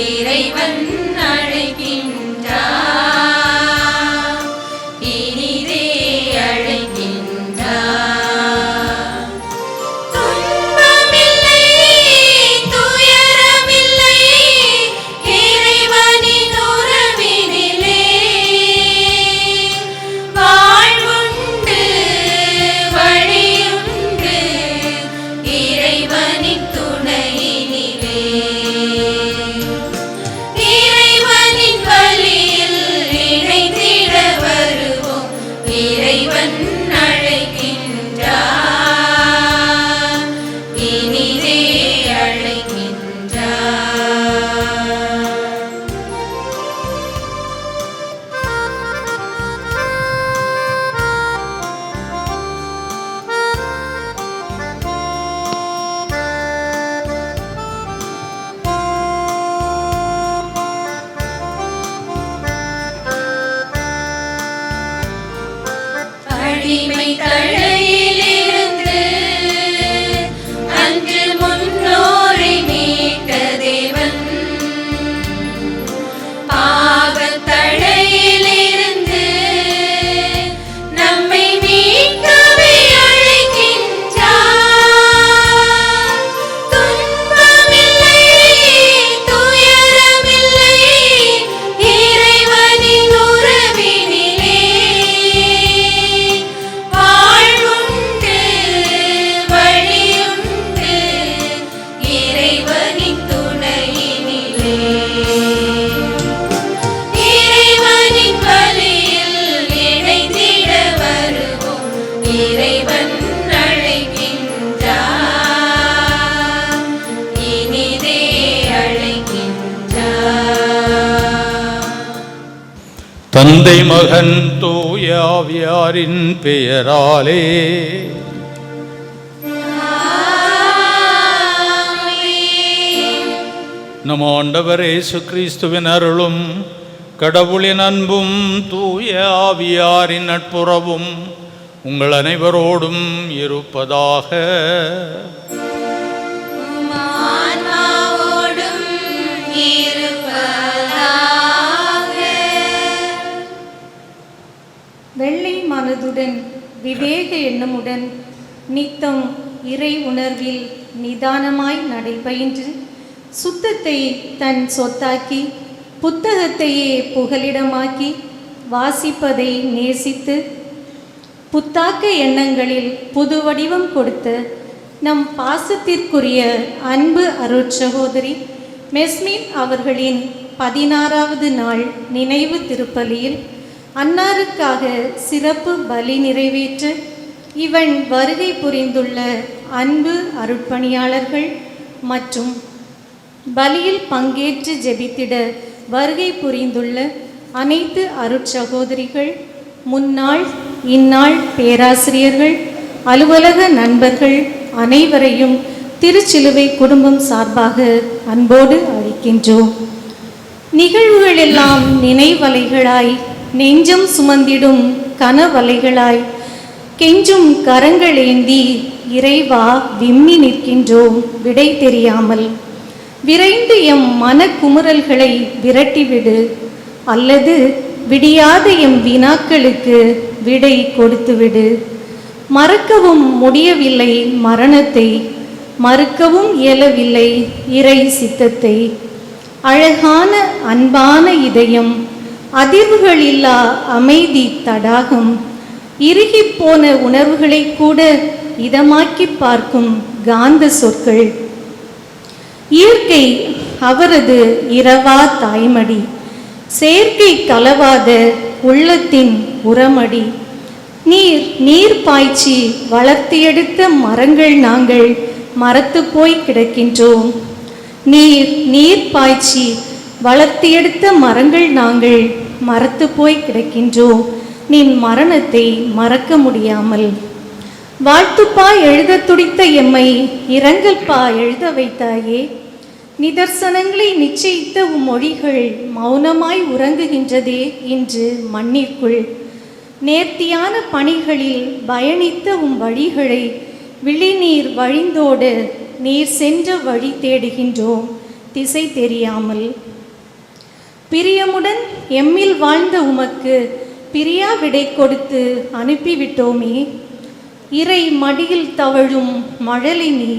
இறைவன் அழைக்கின்றார், இனிதே அழைக்கின்றார். துன்பமில்லை, துயரமில்லை, இறைவனின் உறவினிலே வாழ்வுண்டு, வழியுண்டு, இறைவனின் துணையினிலே. இறைவனின் வழியில் இணைந்திட வருவோம், இறைவன் அழைக்கின்றார், இனிதே அழைக்கின்றார். அடிமை தழையிலிருந்து அன்று முன்னோரை மீட்ட தேவன், பாவத் தழையிலிருந்து நம்மை மீட்கவே அழைக்கின்றார். துன்பமில்லை, துயரமில்லை, இறைவனின் உறவினிலே வாழ்வுண்டு, வழியுண்டு, இறைவனின் துணையினிலே. இறைவனின் வழியில் இணைந்திட வருவோம், இறைவன் அழைக்கின்றார், இனிதே அழைக்கின்றார். தந்தை மகன் தூய ஆவியாரின் பெயராலே நம் ஆண்டவர் இயேசு கிறிஸ்துவின் அருளும் கடவுளின் அன்பும் தூய ஆவியாரின் நட்புறவும் உங்கள் அனைவரோடும் இருப்பதாக. ஆன்மாவோடும் இருப்பதாக. வெள்ளை மனதுடன் விவேக எண்ணமுடன் நித்தம் இறை உணர்வில் நிதானமாய் நடைபயின்று சுத்தத்தை தன் சொத்தாக்கி புத்தகத்தையே புகலிடமாக்கி வாசிப்பதை நேசித்து புத்தாக்க எண்ணங்களில் புது வடிவம் கொடுத்த நம் பாசத்திற்குரிய அன்பு அருட்சகோதரி மெஸ்மின் அவர்களின் 16வது நாள் நினைவு திருப்பலியில் அன்னாருக்காக சிறப்பு பலி நிறைவேற்ற இவன் வருகை புரிந்துள்ள அன்பு அருட்பணியாளர்கள் மற்றும் பலியில் பங்கேற்று ஜெபித்திட வருகை புரிந்துள்ள அனைத்து அருட்சகோதரிகள், முன்னாள் இந்நாள் பேராசிரியர்கள், அலுவலக நண்பர்கள் அனைவரையும் திருச்சிலுவை குடும்பம் சார்பாக அன்போடு அழைக்கின்றோம். நிகழ்வுகள் எல்லாம் நினைவலைகளாய், நெஞ்சம் சுமந்திடும் கனவலைகளாய், கெஞ்சும் கரங்களேந்தி இறைவா விம்மி நிற்கின்றோம் விடை தெரியாமல். விரைந்து எம் மனக்குமுறல்களை விரட்டிவிடு, அல்லது விடியாத எம் வினாக்களுக்கு விடை கொடுத்துவிடு. மறக்கவும் முடியவில்லை மரணத்தை, மறுக்கவும் இயலவில்லை இறை சித்தத்தை. அழகான அன்பான இதயம், அதிர்வுகளில்லா அமைதி தடாகம், இறுகிப்போன உணர்வுகளை கூட இதமாக்கி பார்க்கும் காந்த சொற்கள். இயற்கை அவரது இரவா தாய்மடி, செயற்கை கலவாத உள்ளத்தின் உரமடி. நீர் பாய்ச்சி வளர்த்து எடுத்த மரங்கள் நாங்கள் மரத்து போய் கிடக்கின்றோம். நீர் பாய்ச்சி வளர்த்து எடுத்த மரங்கள் நாங்கள் மரத்து போய் கிடக்கின்றோம் நின் மரணத்தை மறக்க முடியாமல். வாழ்த்துப்பா எழுத துடித்த எம்மை இரங்கல்பா எழுத வைத்தாயே. நிதர்சனங்களை நிச்சயித்த உம் மொழிகள் மௌனமாய் உறங்குகின்றதே இன்று மண்ணிற்குள். நேர்த்தியான பணிகளில் பயணித்த உம் வழிகளை விழிநீர் வழிந்தோடு நீர் சென்ற வழி தேடுகின்றோம். திசை தெரியாமல். பிரியமுடன் எம்மில் வாழ்ந்த உமக்கு பிரியா விடை கொடுத்து அனுப்பிவிட்டோமே. இறை மடியில் தவழும் மழலை நீ,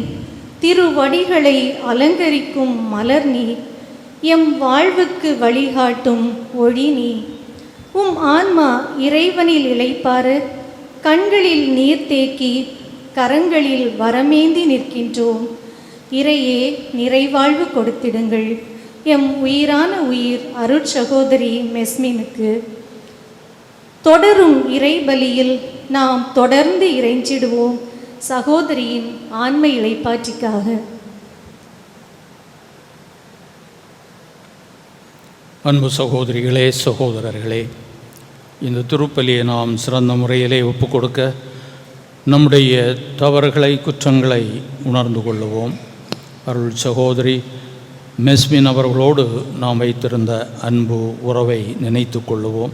திருவடிகளை அலங்கரிக்கும் மலர் நீ, எம் வாழ்வுக்கு வழிகாட்டும் ஒளி நீ. உம் ஆன்மா இறைவனில் இளைப்பார கண்களில் நீர் தேக்கி கரங்களில் வரமேந்தி நிற்கின்றோம். இறையே, நிறைவாழ்வு கொடுத்திடுங்கள் எம் உயிரான உயிர் அருட்சகோதரி மெஸ்மினுக்கு. தொடரும் இறைபலியில் நாம் தொடர்ந்து இறைஞ்சிடுவோம் சகோதரியின் ஆன்மை இளைப்பாற்றிக்காக. அன்பு சகோதரிகளே, சகோதரர்களே, இந்த திருப்பலியை நாம் சிறந்த முறையிலே ஒப்பு கொடுக்க நம்முடைய தவறுகளை, குற்றங்களை உணர்ந்து கொள்ளுவோம். அருள் சகோதரி மெஸ்மின் அவர்களோடு நாம் வைத்திருந்த அன்பு உறவை நினைத்து கொள்ளுவோம்.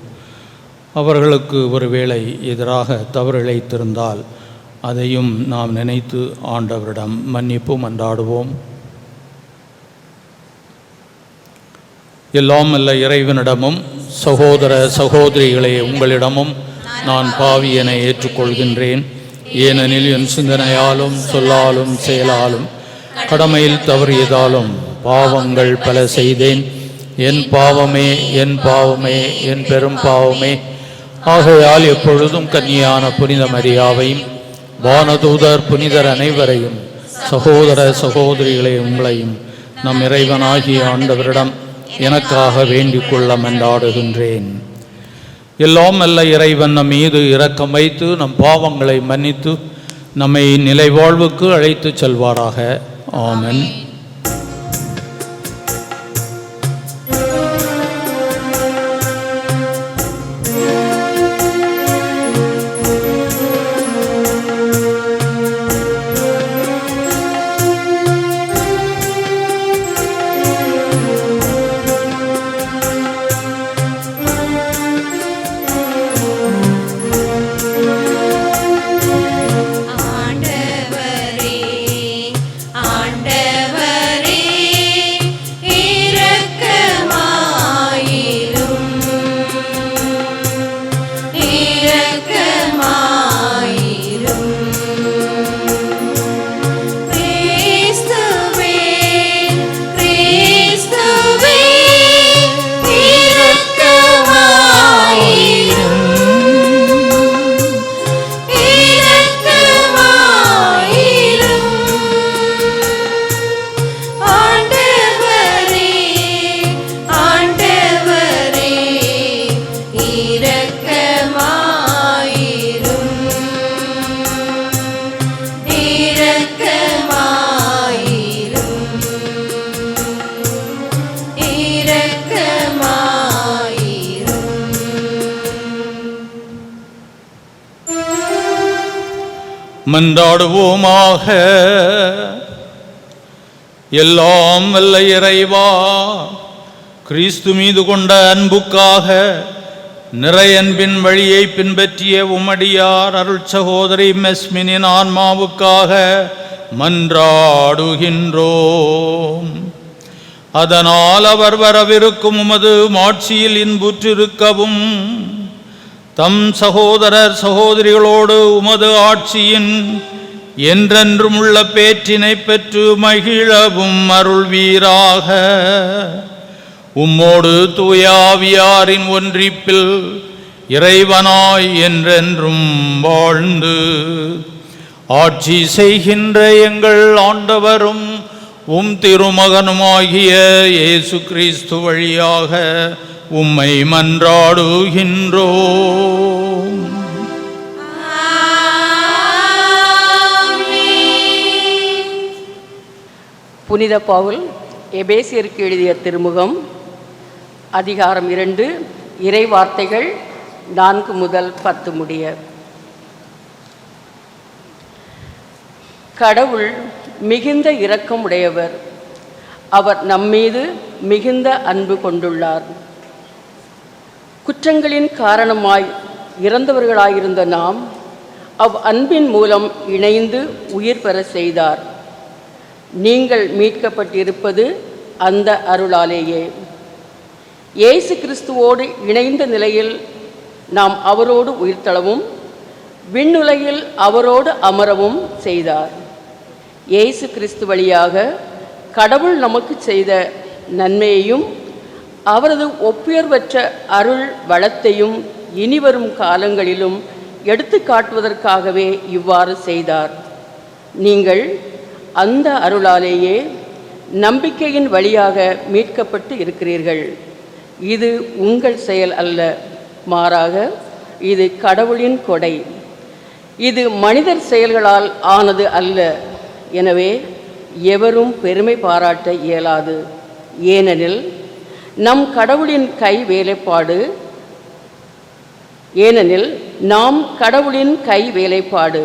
அவர்களுக்கு ஒருவேளை எதிராக தவறு இழைத்திருந்தால் அதையும் நாம் நினைத்து ஆண்டவரிடம் மன்னிப்பு மன்றாடுவோம். எல்லாம் அல்ல இறைவனிடமும் சகோதர சகோதரிகளே உங்களிடமும் நான் பாவி என ஏற்றுக்கொள்கின்றேன். ஏனெனில் என் சிந்தனையாலும் சொல்லாலும் செயலாலும் கடமையில் தவறியதாலும் பாவங்கள் பல செய்தேன். என் பாவமே, என் பாவமே, என் பெரும் பாவமே. ஆகையால் எப்பொழுதும் கன்னியான புனித மரியாவையும் வானதூதர் புனிதர் அனைவரையும் சகோதர சகோதரிகளை உங்களையும் நம் இறைவனாகிய ஆண்டவரிடம் எனக்காக வேண்டிக் கொள்ள மன்றாடுகின்றேன். எல்லாம் அல்ல இறைவன் நம் மீது இரக்கம் வைத்து நம் பாவங்களை மன்னித்து நம்மை நிலைவாழ்வுக்கு அழைத்து செல்வாராக. ஆமென். மன்றாடுவோமாக. எல்லாம் வல்ல இறைவா, கிறிஸ்து மீது கொண்ட அன்புக்காக நிறையன்பின் வழியை பின்பற்றிய உமடியார் அருள் சகோதரி மெஸ்மினின் ஆன்மாவுக்காக மன்றாடுகின்றோம். அதனால் அவர் வரவிருக்கும் உமது மாட்சியில் இன்புற்றிருக்கவும் தம் சகோதரர் சகோதரிகளோடு உமது ஆட்சியின் என்றென்றும் உள்ள பேற்றினை பெற்று மகிழவும் அருள்வீராக. உம்மோடு தூயாவியாரின் ஒன்றிப்பில் இறைவனாய் என்றென்றும் வாழ்ந்து ஆட்சி செய்கின்ற எங்கள் ஆண்டவரும் உம் திருமகனுமாகிய இயேசு கிறிஸ்து வழியாக உம்மை மன்றாடுகின்றோம். புனித பவுல் எபேசியருக்கு எழுதிய திருமுகம் அதிகாரம் 2 இறை வார்த்தைகள் 4 முதல் 10 முடிய. கடவுள் மிகுந்த இரக்கம் உடையவர். அவர் நம்மீது மிகுந்த அன்பு கொண்டுள்ளார். குற்றங்களின் காரணமாய் இறந்தவர்களாயிருந்த நாம் அன்பின் மூலம் இணைந்து உயிர் பெற செய்தார். நீங்கள் மீட்கப்பட்டிருப்பது அந்த அருளாலேயே. இயேசு கிறிஸ்துவோடு இணைந்த நிலையில் நாம் அவரோடு உயிர்த்தளவும் விண்ணுலகில் அவரோடு அமரவும் செய்தார். இயேசு கிறிஸ்து வழியாக கடவுள் நமக்கு செய்த நன்மையையும் அவரது ஒப்புயர்வற்ற அருள் வளத்தையும் இனிவரும் காலங்களிலும் எடுத்து காட்டுவதற்காகவே இவ்வாறு செய்தார். நீங்கள் அந்த அருளாலேயே நம்பிக்கையின் வழியாக மீட்கப்பட்டு இருக்கிறீர்கள். இது உங்கள் செயல் அல்ல, மாறாக இது கடவுளின் கொடை. இது மனிதர் செயல்களால் ஆனது அல்ல. எனவே எவரும் பெருமை பாராட்ட இயலாது. ஏனெனில் நாம் கடவுளின் கை வேலைப்பாடு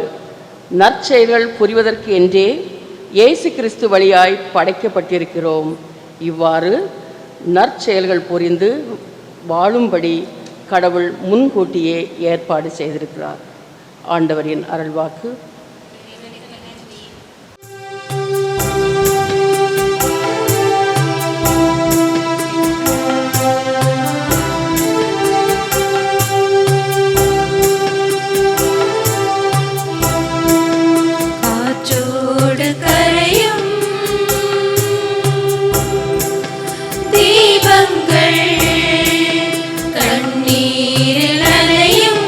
நற்செயல்கள் புரிவதற்கு என்றே இயேசு கிறிஸ்து வழியாய் படைக்கப்பட்டிருக்கிறோம். இவ்வாறு நற்செயல்கள் புரிந்து வாழும்படி கடவுள் முன்கூட்டியே ஏற்பாடு செய்திருக்கிறார். ஆண்டவரின் அருள்வாக்கு. காற்றோடு கரையும் தீபங்கள் கண்ணீரில் அலையும்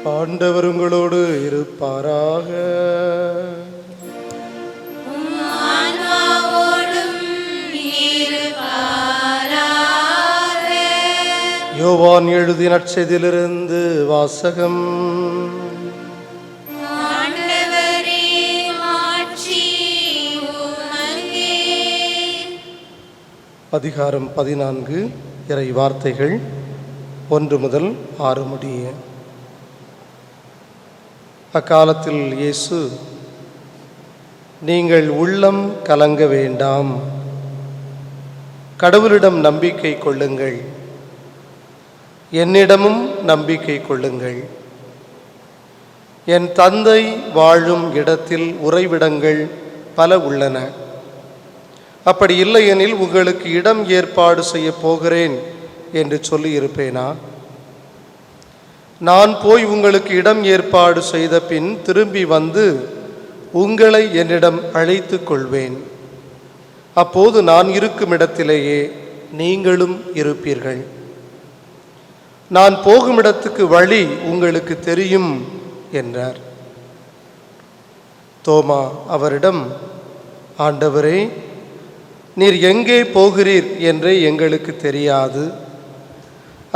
ஆண்டவர் உங்களோடு இருப்பாராக. ஆன்மாவோடும் இருப்பாராக. யோவான் எழுதிய நற்செய்தியிலிருந்து வாசகம். ஆண்டவரே, மாட்சி உமக்கே. அதிகாரம் 14. இறை வார்த்தைகள் 1 முதல் 6 முடிய. அக்காலத்தில் இயேசு, நீங்கள் உள்ளம் கலங்க வேண்டாம், கடவுளிடம் நம்பிக்கை கொள்ளுங்கள், என்னிடமும் நம்பிக்கை கொள்ளுங்கள். என் தந்தை வாழும் இடத்தில் உறைவிடங்கள் பல உள்ளன. அப்படி இல்லையெனில் உங்களுக்கு இடம் ஏற்பாடு செய்ய போகிறேன் என்று சொல்லியிருப்பேனா? நான் போய் உங்களுக்கு இடம் ஏற்பாடு செய்த பின் திரும்பி வந்து உங்களை என்னிடம் அழைத்து கொள்வேன். அப்போது நான் இருக்கும் இடத்திலேயே நீங்களும் இருப்பீர்கள். நான் போகும் இடத்துக்கு வழி உங்களுக்கு தெரியும் என்றார். தோமா அவரிடம், ஆண்டவரே, நீர் எங்கே போகிறீர் என்றே எங்களுக்கு தெரியாது.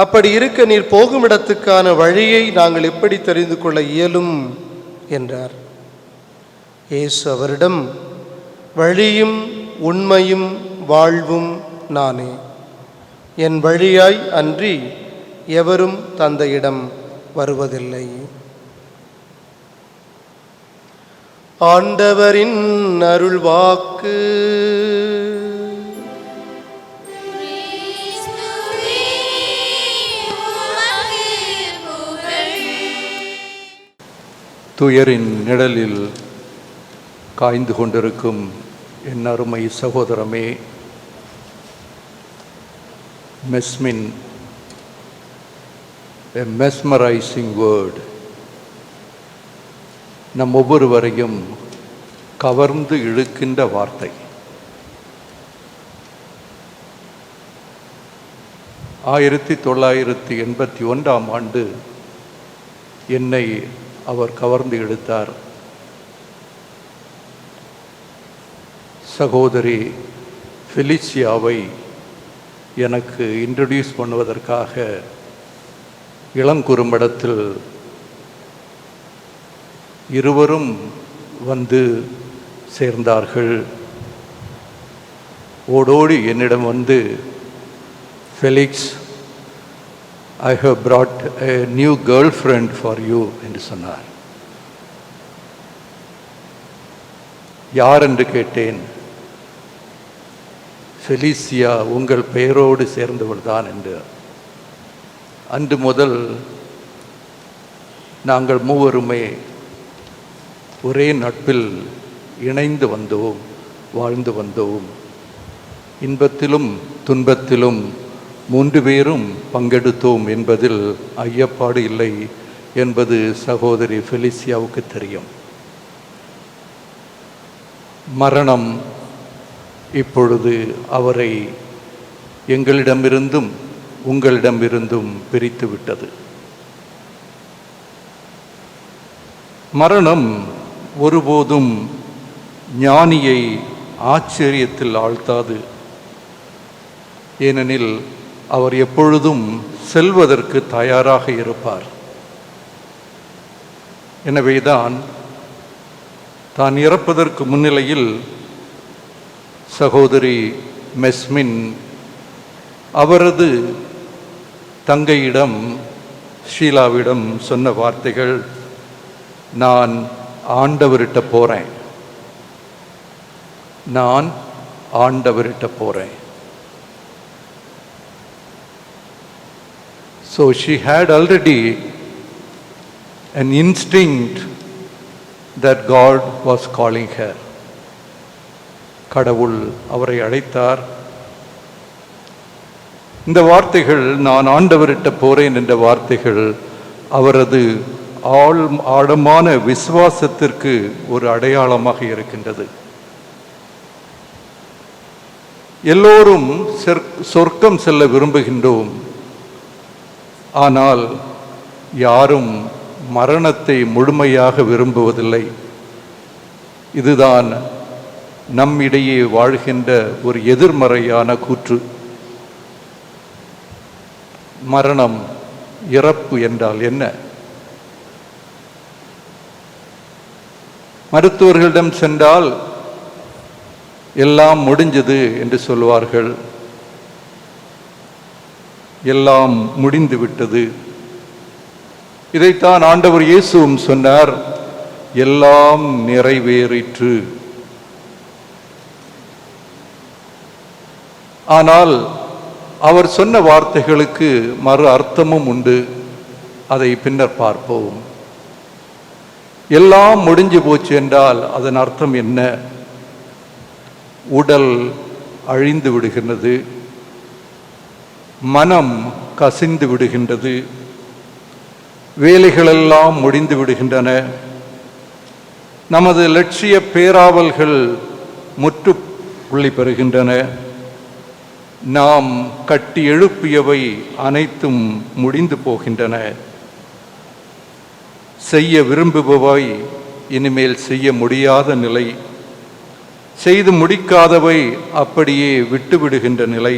அப்படி இருக்க நீர் போகும் இடத்துக்கான வழியை நாங்கள் எப்படி தெரிந்து கொள்ள இயலும் என்றார். இயேசு அவரிடம், வழியும் உண்மையும் வாழ்வும் நானே. என் வழியாய் அன்றி எவரும் தந்தையிடம் வருவதில்லை. ஆண்டவரின் அருள்வாக்கு. கிறிஸ்துவே, உமக்கு புகழ். துயரின் நிழலில் காய்ந்து கொண்டிருக்கும் என் அருமை சகோதரமே, மெஸ்மின், a mesmerizing word, நம் ஒவ்வொருவரையும் கவர்ந்து இழுக்கின்ற வார்த்தை. 1981ஆம் ஆண்டு என்னை அவர் கவர்ந்து இழுத்தார். சகோதரி ஃபெலிசியாவை எனக்கு இன்ட்ரடியூஸ் பண்ணுவதற்காக இளங்குறும்படத்தில் இருவரும் வந்து சேர்ந்தார்கள். ஓடோடி என்னிடம் வந்து, Felix, I have brought a new girlfriend for you என்று சொன்னார். யார் என்று கேட்டேன். ஃபெலிசியா உங்கள் பெயரோடு சேர்ந்தவள் தான் என்று. அன்று முதல் நாங்கள் மூவருமே ஒரே நட்பில் இணைந்து வந்தோம், வாழ்ந்து வந்தோம். இன்பத்திலும் துன்பத்திலும் 3 பேரும் பங்கெடுத்தோம் என்பதில் ஐயப்பாடு இல்லை என்பது சகோதரி ஃபெலிசியாவுக்கு தெரியும். மரணம் இப்பொழுது அவரை எங்களிடமிருந்தும் உங்களிடமிருந்தும் பிரித்து விட்டது. மரணம் ஒருபோதும் ஞானியை ஆச்சரியத்தில் ஆழ்த்தாது. ஏனெனில் அவர் எப்பொழுதும் செல்வதற்கு தயாராக இருப்பார். எனவேதான் தான் இறப்பதற்கு முன்னிலையில் சகோதரி மெஸ்மின் அவரது தங்கையிடம், ஷீலாவிடம் சொன்ன வார்த்தைகள், நான் ஆண்டவர்கிட்ட போகிறேன், நான் ஆண்டவர்கிட்ட போகிறேன். So she had already an instinct that God was calling her. கடவுள் அவரை அழைத்தார். இந்த வார்த்தைகள், நான் ஆண்டவர்கிட்ட போறேன் என்ற வார்த்தைகள் அவரது ஆழமான விசுவாசத்திற்கு ஒரு அடையாளமாக இருக்கின்றது. எல்லோரும் சொர்க்கம் செல்ல விரும்புகின்றோம், ஆனால் யாரும் மரணத்தை முழுமையாக விரும்புவதில்லை. இதுதான் நம்மிடையே வாழ்கின்ற ஒரு எதிர்மறையான கூற்று. மரணம், இறப்பு என்றால் என்ன? மருத்துவர்களிடம் சென்றால் எல்லாம் முடிஞ்சது என்று சொல்வார்கள். எல்லாம் முடிந்து விட்டது. இதைத்தான் ஆண்டவர் இயேசுவும் சொன்னார், எல்லாம் நிறைவேறிற்று. ஆனால் அவர் சொன்ன வார்த்தைகளுக்கு மறு அர்த்தமும் உண்டு. அதை பின்னர் பார்ப்போம். எல்லாம் முடிஞ்சு போச்சு என்றால் அதன் அர்த்தம் என்ன? உடல் அழிந்து விடுகின்றது, மனம் கசிந்து விடுகின்றது, வேலைகளெல்லாம் முடிந்து விடுகின்றன, நமது லட்சிய பேராவல்கள் முற்றுப்புள்ளி பெறுகின்றன, நாம் கட்டி எழுப்பியவை அனைத்தும் முடிந்து போகின்றன, செய்ய விரும்புபவை இனிமேல் செய்ய முடியாத நிலை, செய்து முடிக்காதவை அப்படியே விட்டுவிடுகின்ற நிலை,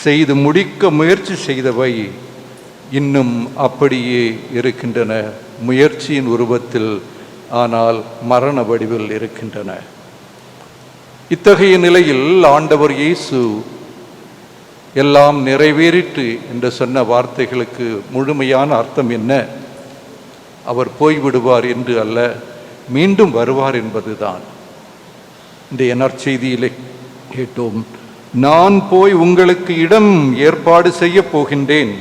செய்து முடிக்க முயற்சி செய்தவை இன்னும் அப்படியே இருக்கின்றன, முயற்சியின் உருவத்தில், ஆனால் மரண வடிவில் இருக்கின்றன. இத்தகைய நிலையில் ஆண்டவர் இயேசு எல்லாம் நிறைவேறிற்று என்று சொன்ன வார்த்தைகளுக்கு முழுமையான அர்த்தம் என்ன? அவர் போய்விடுவார் என்று அல்ல, மீண்டும் வருவார் என்பதுதான். இந்த நற்செய்தியிலே கேட்டோம், நான் போய் உங்களுக்கு இடம் ஏற்பாடு செய்ய போகின்றேன்,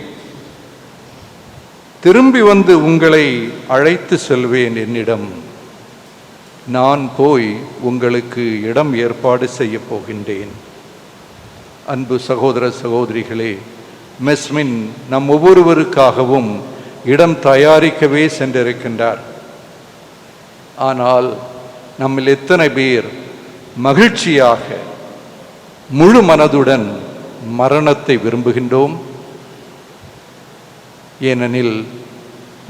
திரும்பி வந்து உங்களை அழைத்து செல்வேன் என்னிடம். நான் போய் உங்களுக்கு இடம் ஏற்பாடு செய்ய போகின்றேன். அன்பு சகோதர சகோதரிகளே, மெஸ்மின் நம் ஒவ்வொருவருக்காகவும் இடம் தயாரிக்கவே சென்றிருக்கின்றார். ஆனால் நம்மில் எத்தனை பேர் மகிழ்ச்சியாக முழு மனதுடன் மரணத்தை விரும்புகின்றோம்? ஏனெனில்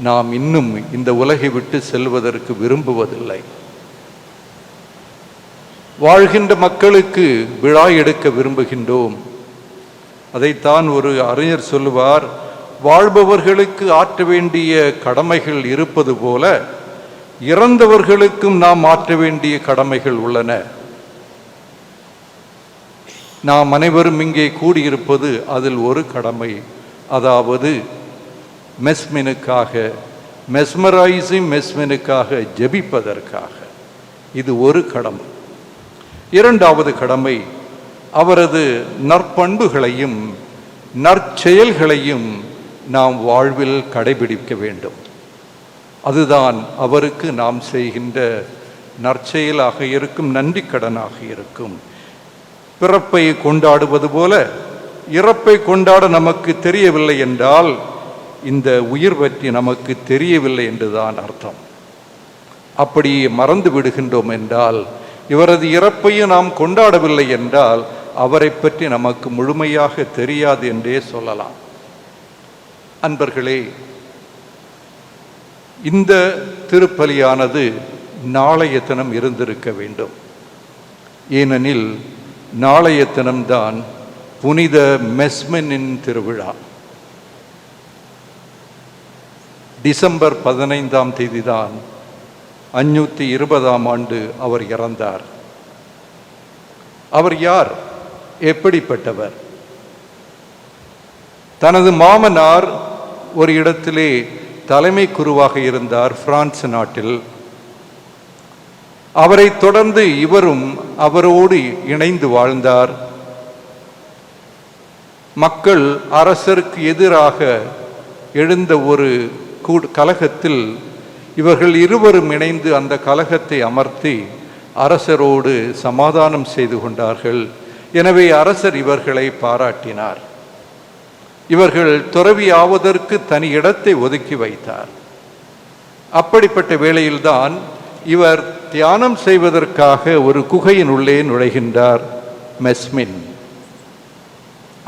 நாம் இன்னும் இந்த உலகை விட்டு செல்வதற்கு விரும்புவதில்லை. வாழ்கின்ற மக்களுக்கு விழா எடுக்க விரும்புகின்றோம். அதைத்தான் ஒரு அறிஞர் சொல்லுவார், வாழ்பவர்களுக்கு ஆற்ற வேண்டிய கடமைகள் இருப்பது போல இறந்தவர்களுக்கும் நாம் ஆற்ற வேண்டிய கடமைகள் உள்ளன. நாம் அனைவரும் இங்கே கூடியிருப்பது அதில் ஒரு கடமை, அதாவது மெஸ்மினுக்காக, மெஸ்மரைசிங் மெஸ்மினுக்காக ஜெபிப்பதற்காக. இது ஒரு கடமை. இரண்டாவது கடமை, அவரது நற்பண்புகளையும் நற்செயல்களையும் நாம் வாழ்வில் கடைபிடிக்க வேண்டும். அதுதான் அவருக்கு நாம் செய்கின்ற நற்செயலாக இருக்கும், நன்றி கடனாக இருக்கும். பிறப்பை கொண்டாடுவது போல இறப்பை கொண்டாட நமக்கு தெரியவில்லை என்றால் இந்த உயிர் பற்றி நமக்கு தெரியவில்லை என்றுதான் அர்த்தம். அப்படி மறந்து விடுகின்றோம் என்றால், இவரது இறப்பையும் நாம் கொண்டாடவில்லை என்றால் அவரை பற்றி நமக்கு முழுமையாக தெரியாது என்றே சொல்லலாம். அன்பர்களே, இந்த திருப்பலியானது நாளைய தினம் இருந்திருக்க வேண்டும். ஏனெனில் நாளைய தினம்தான் புனித மெஸ்மினின் திருவிழா. டிசம்பர் 15ஆம் தேதிதான் 520ஆம் ஆண்டு அவர் இறந்தார். அவர் யார்? எப்படிப்பட்டவர்? தனது மாமனார் ஒரு இடத்திலே தலைமை குருவாக இருந்தார், பிரான்ஸ் நாட்டில். அவரை தொடர்ந்து இவரும் அவரோடு இணைந்து வாழ்ந்தார். மக்கள் அரசருக்கு எதிராக எழுந்த ஒரு கலகத்தில் இவர்கள் இருவரும் இணைந்து அந்த கலகத்தை அமர்த்தி அரசரோடு சமாதானம் செய்து கொண்டார்கள். எனவே அரசர் இவர்களை பாராட்டினார். இவர்கள் துறவி ஆவதற்கு தனி இடத்தை ஒதுக்கி வைத்தார். அப்படிப்பட்ட வேளையில்தான் இவர் தியானம் செய்வதற்காக ஒரு குகையின் உள்ளே நுழைகின்றார் மெஸ்மின்.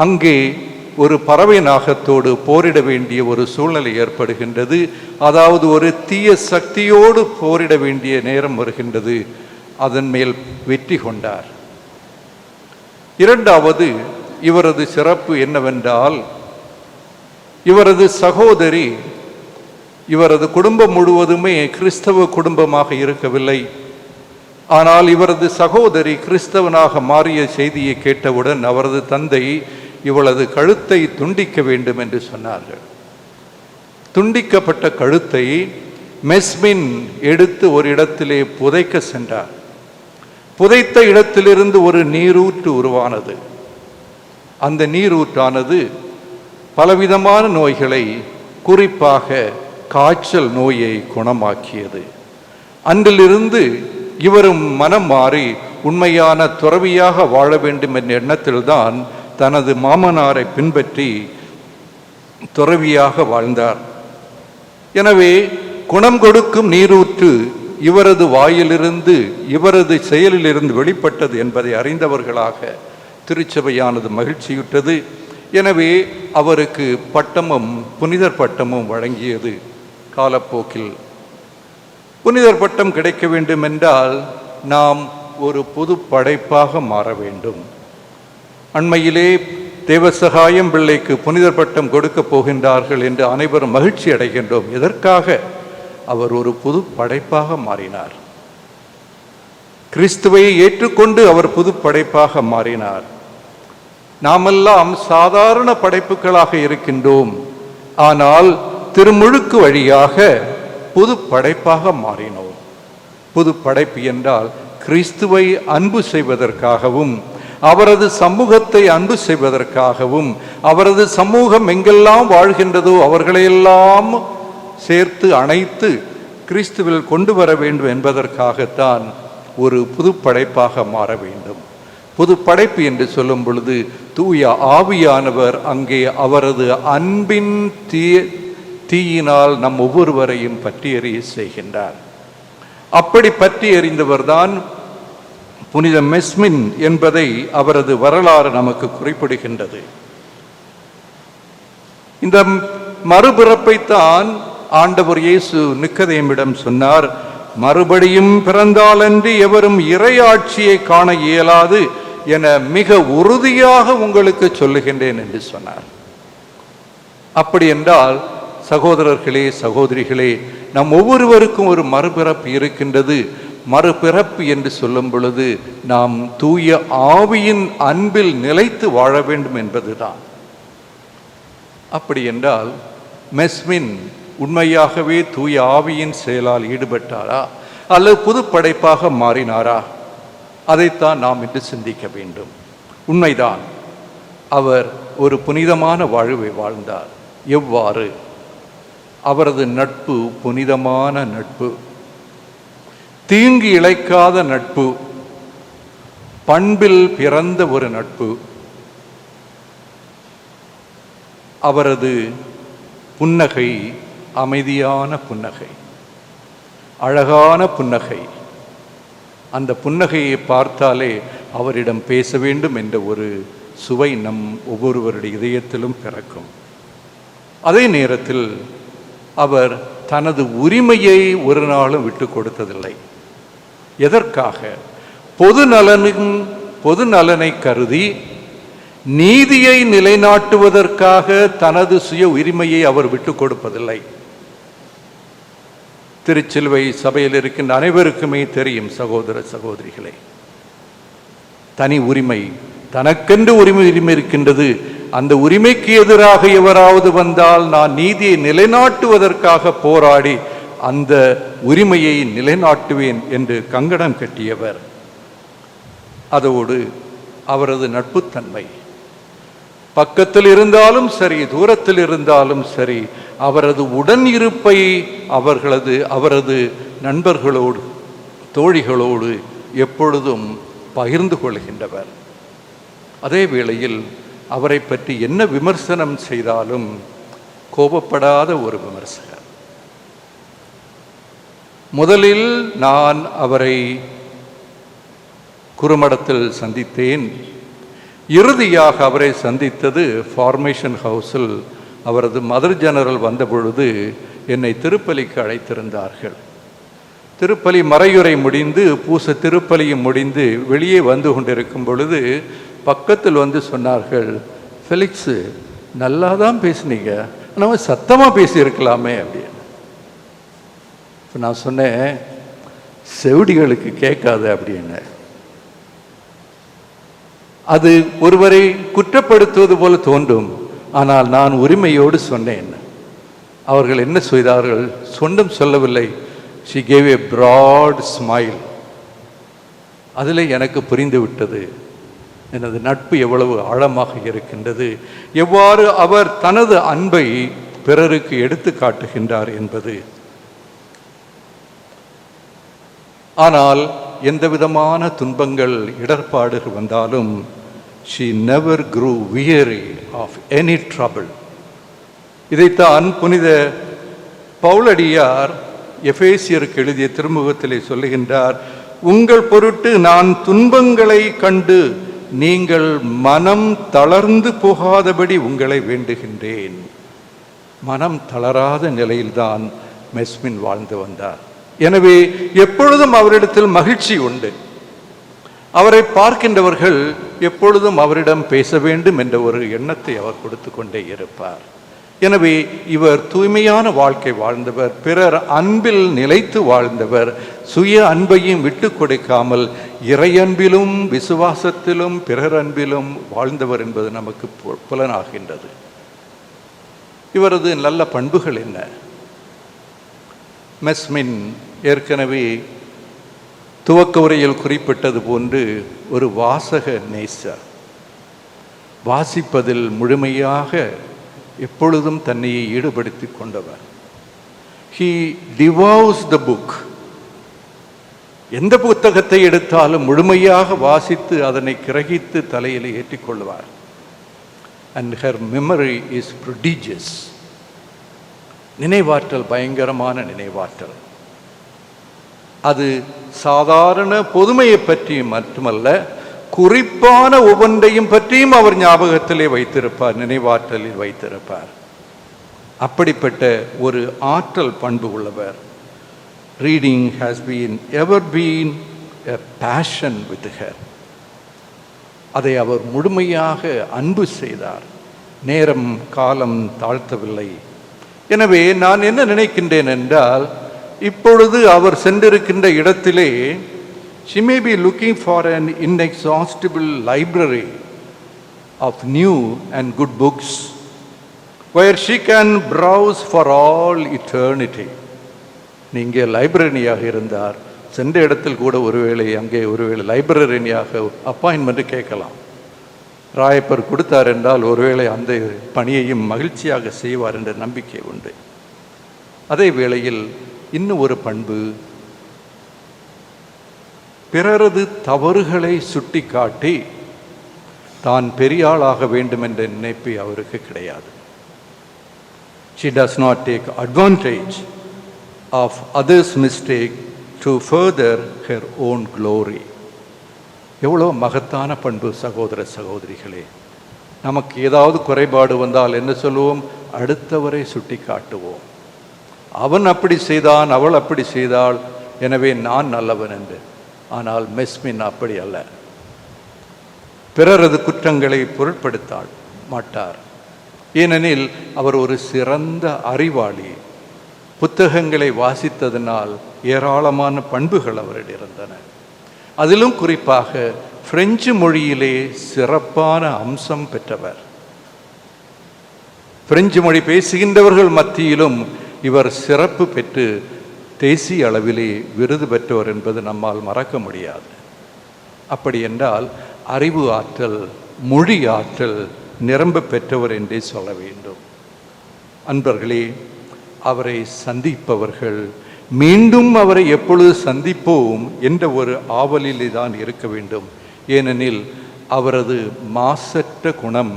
அங்கே ஒரு பறவை நாகத்தோடு போரிட வேண்டிய ஒரு சூழ்நிலை ஏற்படுகின்றது. அதாவது ஒரு தீய சக்தியோடு போரிட வேண்டிய நேரம் வருகின்றது. அதன் மேல் வெற்றி கொண்டார். இரண்டாவது இவரது சிறப்பு என்னவென்றால், இவரது சகோதரி, இவரது குடும்பம் முழுவதுமே கிறிஸ்தவ குடும்பமாக இருக்கவில்லை. ஆனால் இவரது சகோதரி கிறிஸ்தவனாக மாறிய செய்தியை கேட்டவுடன் அவரது தந்தை இவளது கழுத்தை துண்டிக்க வேண்டும் என்று சொன்னார்கள். துண்டிக்கப்பட்ட கழுத்தை மெஸ்மின் எடுத்து ஒரு இடத்திலே புதைக்க சென்றார். புதைத்த இடத்திலிருந்து ஒரு நீரூற்று உருவானது. அந்த நீரூற்றானது பலவிதமான நோய்களை, குறிப்பாக காய்ச்சல் நோயை குணமாக்கியது. அன்றிலிருந்து இவரும் மனம் மாறி உண்மையான துறவியாக வாழ வேண்டும் என்ற எண்ணத்தில்தான் தனது மாமனாரை பின்பற்றி துறவியாக வாழ்ந்தார். எனவே குணம் கொடுக்கும் நீரூற்று இவரது வாயிலிருந்து, இவரது செயலிலிருந்து வெளிப்பட்டது என்பதை அறிந்தவர்களாக திருச்சபையானது மகிழ்ச்சியுற்றது. எனவே அவருக்கு பட்டமும் புனிதர் பட்டமும் வழங்கியது. காலப்போக்கில் புனிதர் பட்டம் கிடைக்க வேண்டும் என்றால் நாம் ஒரு புது படைப்பாக மாற வேண்டும். அண்மையிலே தேவசகாயம் பிள்ளைக்கு புனிதர் பட்டம் கொடுக்க போகின்றார்கள் என்று அனைவரும் மகிழ்ச்சி அடைகின்றோம். எதற்காக? அவர் ஒரு புது படைப்பாக மாறினார். கிறிஸ்துவை ஏற்றுக்கொண்டு அவர் புது படைப்பாக மாறினார். நாமெல்லாம் சாதாரண படைப்புகளாக இருக்கின்றோம். ஆனால் திருமுழுக்கு வழியாக புது படைப்பாக மாறினோம். புது படைப்பு என்றால் கிறிஸ்துவை அன்பு செய்வதற்காகவும், அவரது சமூகத்தை அன்பு செய்வதற்காகவும், அவரது சமூகம் எங்கெல்லாம் வாழ்கின்றதோ அவர்களையெல்லாம் சேர்த்து அணைத்து கிறிஸ்துவில் கொண்டு வர வேண்டும் என்பதற்காகத்தான் ஒரு புது படைப்பாக மாற வேண்டும். புது படைப்பு என்று சொல்லும் பொழுது தூய ஆவியானவர் அங்கே அவரது அன்பின் தீயினால் நம் ஒவ்வொருவரையும் பற்றி எறிய செய்கின்றார். அப்படி பற்றி எறிந்தவர்தான் புனித மெஸ்மின் என்பதை அவரது வரலாறு நமக்கு குறிப்பிடுகின்றது. இந்த மறுபிறப்பைத்தான் ஆண்டவர் இயேசு நிக்கதேமிடம் சொன்னார், மறுபடியும் பிறந்தாலன்றி எவரும் இறையாட்சியை காண இயலாது என மிக உறுதியாக உங்களுக்கு சொல்லுகின்றேன் என்று சொன்னார். அப்படி என்றால் சகோதரர்களே, சகோதரிகளே, நம் ஒவ்வொருவருக்கும் ஒரு மறுபிறப்பு இருக்கின்றது. மறுபிறப்பு என்று சொல்லும் பொழுது நாம் தூய ஆவியின் அன்பில் நிலைத்து வாழ வேண்டும் என்பதுதான். அப்படி என்றால் மெஸ்மின் உண்மையாகவே தூய ஆவியின் செயலால் ஈடுபட்டாரா அல்லது புது படைப்பாக மாறினாரா? அதைத்தான் நாம் இன்று சிந்திக்க வேண்டும். உண்மைதான், அவர் ஒரு புனிதமான வாழ்வை வாழ்ந்தார். எவ்வாறு? அவரது நட்பு புனிதமான நட்பு, தீங்கு இழைக்காத நட்பு, பண்பில் பிறந்த ஒரு நட்பு. அவரது புன்னகை அமைதியான புன்னகை, அழகான புன்னகை. அந்த புன்னகையை பார்த்தாலே அவரிடம் பேச வேண்டும் என்ற ஒரு சுவை நம் ஒவ்வொருவருடைய இதயத்திலும் பிறக்கும். அதே நேரத்தில் அவர் தனது உரிமையை ஒரு நாளும் விட்டு கொடுத்ததில்லை. எதற்காக? பொது நலனை கருதி நீதியை நிலைநாட்டுவதற்காக தனது சுய உரிமையை அவர் விட்டு கொடுப்பதில்லை. திருச்சிலுவை சபையில் இருக்கின்ற அனைவருக்குமே தெரியும் சகோதர சகோதரிகளே, தனி உரிமை, தனக்கென்று உரிமை இருக்கின்றது. அந்த உரிமைக்கு எதிராக எவராவது வந்தால் நான் நீதியை நிலைநாட்டுவதற்காக போராடி அந்த உரிமையை நிலைநாட்டுவேன் என்று கங்கணம் கட்டியவர். அதோடு அவரது நட்புத்தன்மை, பக்கத்தில் இருந்தாலும் சரி தூரத்தில் இருந்தாலும் சரி, அவரது உடன் இருப்பை அவரது நண்பர்களோடு தோழிகளோடு எப்பொழுதும் பகிர்ந்து கொள்கின்றவர். அதே வேளையில் அவரை பற்றி என்ன விமர்சனம் செய்தாலும் கோபப்படாத ஒரு விமர்சகர். முதலில் நான் அவரை குறுமடத்தில் சந்தித்தேன். இறுதியாக அவரை சந்தித்தது ஃபார்மேஷன் ஹவுஸில். அவரது மதர் ஜெனரல் வந்த பொழுது என்னை திருப்பலிக்கு அழைத்திருந்தார்கள். திருப்பலி மறையுறை முடிந்து பூச திருப்பலியும் முடிந்து வெளியே வந்து கொண்டிருக்கும் பொழுது பக்கத்தில் வந்து சொன்னார்கள், ஃபெலிக்ஸு நல்லா தான் பேசுனீங்க, நம்ம சத்தமாக பேசியிருக்கலாமே அப்படின்னு. இப்போ நான் சொன்னேன், செவிடிகளுக்கு கேட்காது அப்படின்னு. அது ஒருவரை குற்றப்படுத்துவது போல தோன்றும், ஆனால் நான் உரிமையோடு சொன்னேன். அவர்கள் என்ன செய்தார்கள்? சொந்தம் சொல்லவில்லை. she gave a broad smile. அதில் எனக்கு புரிந்து விட்டது எனது நட்பு எவ்வளவு ஆழமாக இருக்கின்றது, எவ்வாறு அவர் தனது அன்பை பிறருக்கு எடுத்து காட்டுகின்றார் என்பது. ஆனால் எந்த விதமான துன்பங்கள் இடர்பாடுகள் வந்தாலும் she never grew weary of any trouble. இதைத்தான் புனித பவுலடியார் எபேசியருக்கு எழுதிய திருமுகத்திலே சொல்லுகின்றார், உங்கள் பொருட்டு நான் துன்பங்களை கண்டு நீங்கள் மனம் தளர்ந்து போகாதபடி உங்களை வேண்டுகின்றேன். மனம் தளராத நிலையில்தான் மெஸ்மின் வாழ்ந்து வந்தார். எனவே எப்பொழுதும் அவரிடத்தில் மகிழ்ச்சி உண்டு. அவரை பார்க்கின்றவர்கள் எப்பொழுதும் அவரிடம் பேச வேண்டும் என்ற ஒரு எண்ணத்தை அவர் கொடுத்து கொண்டே இருப்பார். எனவே இவர் தூய்மையான வாழ்க்கை வாழ்ந்தவர், பிறர் அன்பில் நிலைத்து வாழ்ந்தவர், சுய அன்பையும் விட்டு கொடுக்காமல் இறையன்பிலும் விசுவாசத்திலும் பிறர் அன்பிலும் வாழ்ந்தவர் என்பது நமக்கு புலனாகின்றது. இவரது நல்ல பண்புகள் என்ன? மெஸ்மின் ஏற்கனவே துவக்க உரையில் குறிப்பிட்டது போன்று ஒரு வாசக நேசர், வாசிப்பதில் முழுமையாக எப்பொழுதும் தன்னை ஈடுபடுத்தி கொண்டவர். he devours the book. எந்த புத்தகத்தை எடுத்தாலும் முழுமையாக வாசித்து அதனை கிரகித்து தலையில் ஏற்றிக்கொள்வார். and her memory is prodigious. நினைவாற்றல் பயங்கரமான நினைவாற்றல். அது சாதாரண பொதுமையை பற்றி மட்டுமல்ல, குறிப்பான ஒவ்வொன்றையும் பற்றியும் அவர் ஞாபகத்திலே வைத்திருப்பார், நினைவாற்றலில் வைத்திருப்பார். அப்படிப்பட்ட ஒரு ஆற்றல் பண்பு உள்ளவர். Reading has ever been a passion with her. அதை அவர் முழுமையாக அன்பு செய்தார். நேரம் காலம் தாழ்த்தவில்லை. எனவே நான் என்ன நினைக்கின்றேன் என்றால், இப்பொழுது அவர் சென்றிருக்கின்ற இடத்திலே she may be looking for an inexhaustible library of new and good books where she can browse for all eternity. நீங்கள் லைப்ரரியாக இருந்தார், சென்ற இடத்தில் கூட ஒருவேளை அங்கே ஒருவேளை லைப்ரரியாக அப்பாயின்மெண்ட் கேட்கலாம். ராயப்பர் கொடுத்தார் என்றால் ஒருவேளை அந்த பணியையும் மகிழ்ச்சியாக செய்வார் என்ற நம்பிக்கை உண்டு. அதே வேளையில் இன்னும் ஒரு பண்பு, பிறரது தவறுகளை சுட்டி காட்டி தான் பெரியாளாக வேண்டும் என்ற நினைப்பு அவருக்கு கிடையாது. she does not take advantage of others' mistake to further her own glory. எவ்வளோ மகத்தான பண்பு சகோதர சகோதரிகளே. நமக்கு ஏதாவது குறைபாடு வந்தால் என்ன சொல்லுவோம்? அடுத்தவரை சுட்டி காட்டுவோம். அவன் அப்படி செய்தான், அவள் அப்படி செய்தாள், எனவே நான் நல்லவன் என்று. ஆனால் மெஸ்மின் அப்படி அல்ல. பிறரது குற்றங்களை பொருட்படுத்த மாட்டார். ஏனெனில் அவர் ஒரு சிறந்த அறிவாளி. புத்தகங்களை வாசித்ததனால் ஏராளமான பண்புகள் அவரிடம் இருந்தன. அதிலும் குறிப்பாக பிரெஞ்சு மொழியிலே சிறப்பான அம்சம் பெற்றவர். பிரெஞ்சு மொழி பேசுகின்றவர்கள் மத்தியிலும் இவர் சிறப்பு பெற்று தேசிய அளவிலே விருது பெற்றவர் என்பது நம்மால் மறக்க முடியாது. அப்படி என்றால் அறிவு ஆற்றல், மொழி ஆற்றல் நிரம்ப பெற்றவர் என்றே சொல்ல வேண்டும். அன்பர்களே, அவரை சந்திப்பவர்கள் மீண்டும் அவரை எப்பொழுது சந்திப்போம் என்ற ஒரு ஆவலிலே தான் இருக்க வேண்டும். ஏனெனில் அவரது மாசற்ற குணம்,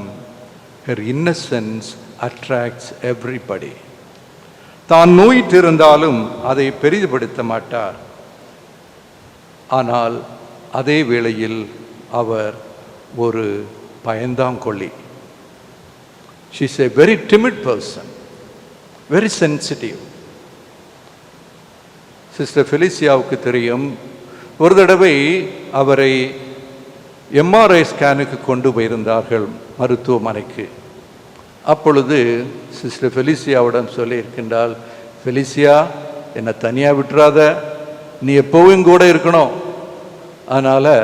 her innocence attracts everybody. தான் நோயிட்டிருந்தாலும் அதை பெரிதுபடுத்த மாட்டார். ஆனால் அதே வேளையில் அவர் ஒரு பயந்தாங்கொள்ளி. She is a very timid person, very sensitive. Sister ஃபெலிசியாவுக்கு தெரியும். ஒரு தடவை அவரை எம்ஆர்ஐ ஸ்கேனுக்கு கொண்டு போயிருந்தார்கள் மருத்துவமனைக்கு. அப்பொழுது சிஸ்டர் ஃபெலிசியாவிடம் சொல்லியிருக்கின்றால், ஃபெலிசியா, என்னை தனியாக விட்டுறாத, நீ எப்போவும் கூட இருக்கணும். அதனால்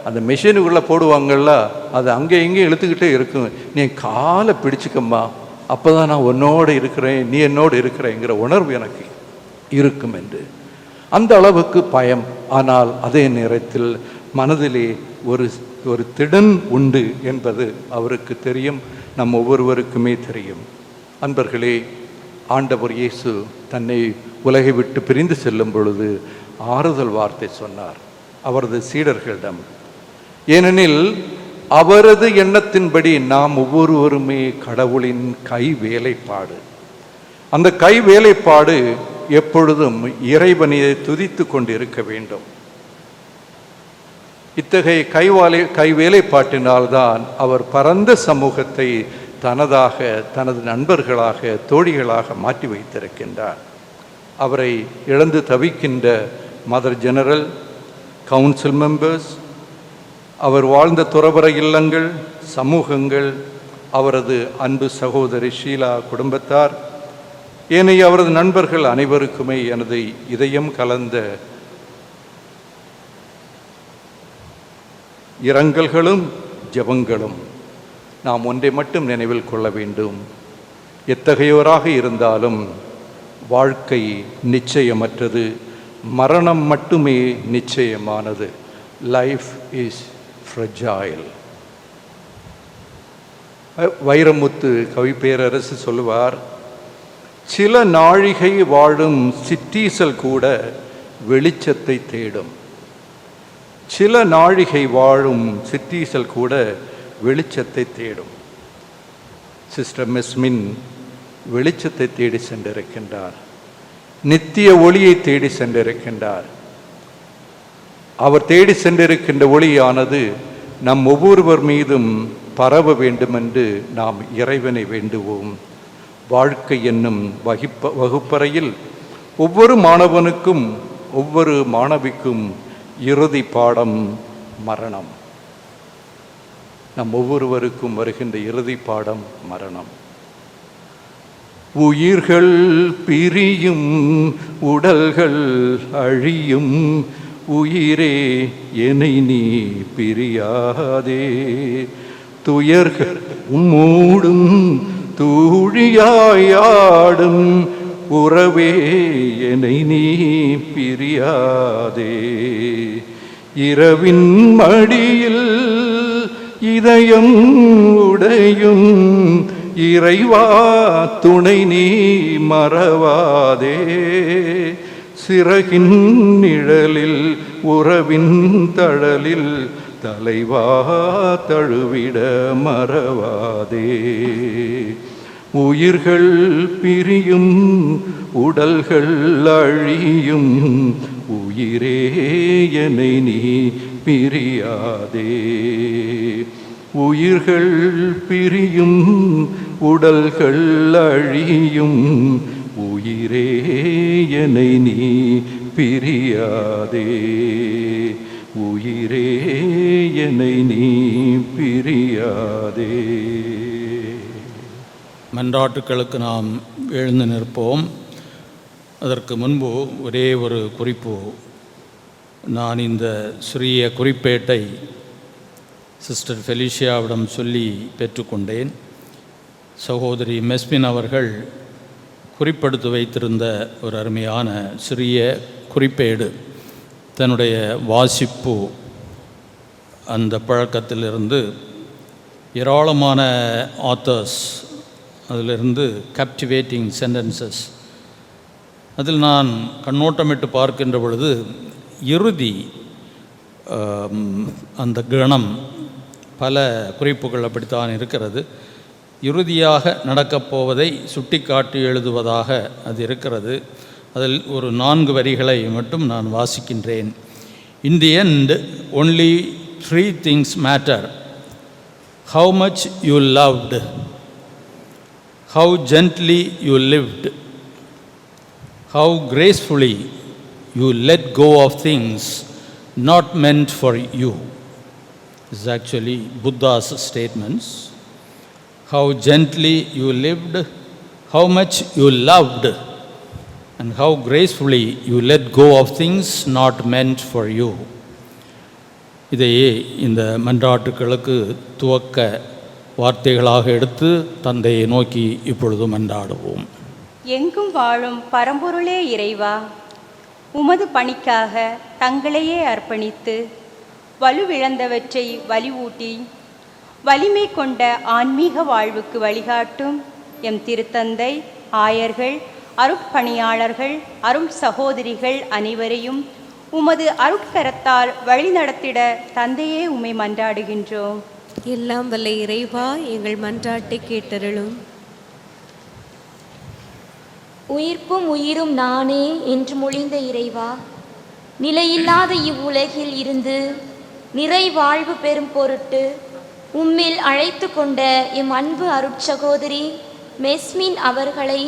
அந்த மிஷினுக்குள்ளே போடுவாங்கள்ல, அது அங்கே இங்கேயும் இழுத்துக்கிட்டே இருக்கும், நீ காலை பிடிச்சிக்கம்மா, அப்போ தான் நான் உன்னோடு இருக்கிறேன், நீ என்னோடு இருக்கிறேங்கிற உணர்வு எனக்கு இருக்கும் என்று. அந்த அளவுக்கு பயம். ஆனால் அதே நேரத்தில் மனதிலே ஒரு திடன் உண்டு என்பது அவருக்கு தெரியும், நம் ஒவ்வொருவருக்குமே தெரியும். அன்பர்களே, ஆண்டவர் இயேசு தன்னை உலகை விட்டு பிரிந்து செல்லும் பொழுது ஆறுதல் வார்த்தை சொன்னார் அவரது சீடர்களிடம். ஏனெனில் அவரது எண்ணத்தின்படி நாம் ஒவ்வொருவருமே கடவுளின் கை வேலைப்பாடு. அந்த கை வேலைப்பாடு எப்பொழுதும் இறைவனை துதித்து கொண்டு இருக்க வேண்டும். இத்தகைய கை வேலைப்பாட்டினால்தான் அவர் பரந்த சமூகத்தை தனதாக, தனது நண்பர்களாக, தோழிகளாக மாற்றி வைத்திருக்கின்றார். அவரை இழந்து தவிக்கின்ற மதர் ஜெனரல், கவுன்சில் மெம்பர்ஸ், அவர் வாழ்ந்த துறவற இல்லங்கள், சமூகங்கள், அவரது அன்பு சகோதரி ஷீலா குடும்பத்தார், ஏனைய அவரது நண்பர்கள் அனைவருக்குமே எனது இதயம் கலந்த இரங்கல்களும் ஜெபங்களும். நாம் ஒன்றை மட்டும் நினைவில் கொள்ள வேண்டும், எத்தகையோராக இருந்தாலும் வாழ்க்கை நிச்சயமற்றது, மரணம் மட்டுமே நிச்சயமானது. Life is fragile. வைரமுத்து கவி பேரரசு சொல்லுவார், சில நாழிகை வாழும் சிற்றீசல் கூட வெளிச்சத்தை தேடும். சில நாழிகை வாழும் சிற்றீசல் கூட வெளிச்சத்தை தேடும். சிஸ்டர் மெஸ்மின் வெளிச்சத்தை தேடி சென்றிருக்கின்றார், நித்திய ஒளியை தேடி சென்றிருக்கின்றார். அவர் தேடி சென்றிருக்கின்ற ஒளியானது நம் ஒவ்வொருவர் மீதும் பரவ வேண்டுமென்று நாம் இறைவனை வேண்டுவோம். வாழ்க்கை என்னும் வகுப்பறையில் ஒவ்வொரு மாணவனுக்கும் ஒவ்வொரு மாணவிக்கும் இறுதி பாடம் மரணம். நம் ஒவ்வொருவருக்கும் வருகின்ற இறுதி பாடம் மரணம். உயிர்கள் பிரியும், உடல்கள் அழியும், உயிரே என்னை நீ பிரியாதே. துயர்கள் மூடும் தூழியாயாடும், உறவே என்னை நீ பிரியாதே. இரவின் மடியில் இதயம் உடையும், இறைவா துணை நீ மறவாதே. சிறகின் நிழலில் உறவின் தழலில் தலைவா தழுவிட மறவாதே. உயிர்கள் பிரியும், உடல்கள் அழியும், உயிரே என்னை நீ பிரியாதே. உயிர்கள் பிரியும், உடல்கள் அழியும், உயிரே என்னை நீ பிரியாதே. உயிரே என்னை நீ பிரியாதே. மன்றாட்டுக்களுக்கு நாம் எழுந்து நிற்போம். அதற்கு முன்பு ஒரே ஒரு குறிப்பு. நான் இந்த சிறிய குறிப்பேட்டை சிஸ்டர் ஃபெலிஷியாவிடம் சொல்லி பெற்றுக்கொண்டேன். சகோதரி மெஸ்மின் அவர்கள் குறிப்பெடுத்து வைத்திருந்த ஒரு அருமையான சிறிய குறிப்பேடு, தன்னுடைய வாசிப்பு அந்த பழக்கத்திலிருந்து ஏராளமான ஆத்தர்ஸ், அதிலிருந்து கேப்டிவேட்டிங் சென்டென்சஸ், அதில் நான் கண்ணோட்டமிட்டு பார்க்கின்ற பொழுது இறுதி அந்த கணம், பல குறிப்புகள் அப்படித்தான் இருக்கிறது. இறுதியாக நடக்கப் போவதை சுட்டிக்காட்டி எழுதுவதாக அது இருக்கிறது. அதில் ஒரு 4 வரிகளை மட்டும் நான் வாசிக்கின்றேன். In the end, only 3 things matter: how much you loved, how gently you lived, how gracefully you let go of things not meant for you. This is actually Buddha's statements. How gently you lived, how much you loved, and how gracefully you let go of things not meant for you. இதையே இந்த மன்றாட்டுக்களுக்கு துவக்க வார்த்தைகளாக எடுத்து தந்தையை நோக்கி இப்பொழுது மன்றாடுவோம். எங்கும் வாழும் பரம்பொருளே இறைவா, உமது பணிக்காக தங்களையே அர்ப்பணித்து வலுவிழந்தவற்றை வலிவூட்டி வலிமை கொண்ட ஆன்மீக வாழ்வுக்கு வழிகாட்டும் எம் திருத்தந்தை, ஆயர்கள், அருட்பணியாளர்கள், அருள் சகோதரிகள் அனைவரையும் உமது அருட்கரத்தால் வழிநடத்திட தந்தையே உம்மை மன்றாடுகின்றோம். எல்லாம் வல்ல இறைவா, எங்கள் மன்றாட்டை கேட்டருளும். உயிர்ப்பும் உயிரும் நானே என்று மொழிந்த இறைவா, நிலையில்லாத இவ்வுலகில் இருந்து நிறை வாழ்வு பெறும் பொருட்டு உம்மில் அழைத்து கொண்ட எம் அன்பு அருட்சகோதரி மெஸ்மின் அவர்களை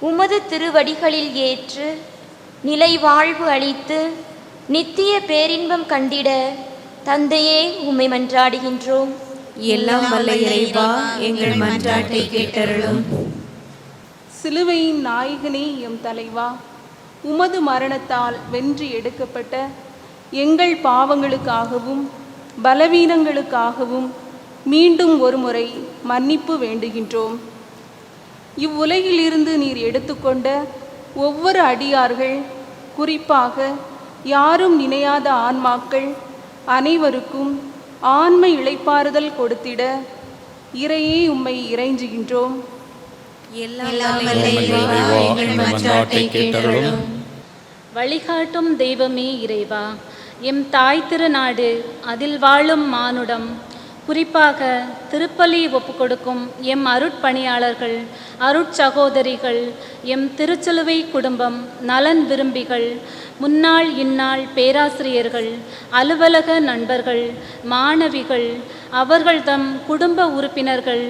உமது திருவடிகளில் ஏற்று நிலை வாழ்வு அளித்து நித்திய பேரின்பம் கண்டிட தந்தையே உம்மை மன்றாடுகின்றோம். எல்லாம் வல்ல இறைவா, எங்கள் மன்றாட்டை கேட்டருளும். சிலுவையின் நாயகனே எம் தலைவா, உமது மரணத்தால் வென்று எடுக்கப்பட்ட எங்கள் பாவங்களுக்காகவும் பலவீனங்களுக்காகவும் மீண்டும் ஒருமுறை மன்னிப்பு வேண்டுகின்றோம். இவ்வுலகிலிருந்து நீர் எடுத்துக்கொண்ட ஒவ்வொரு அடியார்கள், குறிப்பாக யாரும் நினையாத ஆன்மாக்கள் அனைவருக்கும் ஆன்ம இளைப்பாறுதல் கொடுத்திட இறையே உம்மை இறைஞ்சுகின்றோம். வழிகாட்டும் தெய்வமே இறைவா, எம் தாய் திருநாடு, அதில் வாழும் மானுடம், குறிப்பாக திருப்பலி ஒப்புக்கொடுக்கும் எம் அருட்பணியாளர்கள், அருட்சகோதரிகள், எம் திருச்சிலுவை குடும்பம், நலன் விரும்பிகள், முன்னாள் இந்நாள் பேராசிரியர்கள், அலுவலக நண்பர்கள், மாணவிகள், அவர்கள் தம் குடும்ப உறுப்பினர்கள்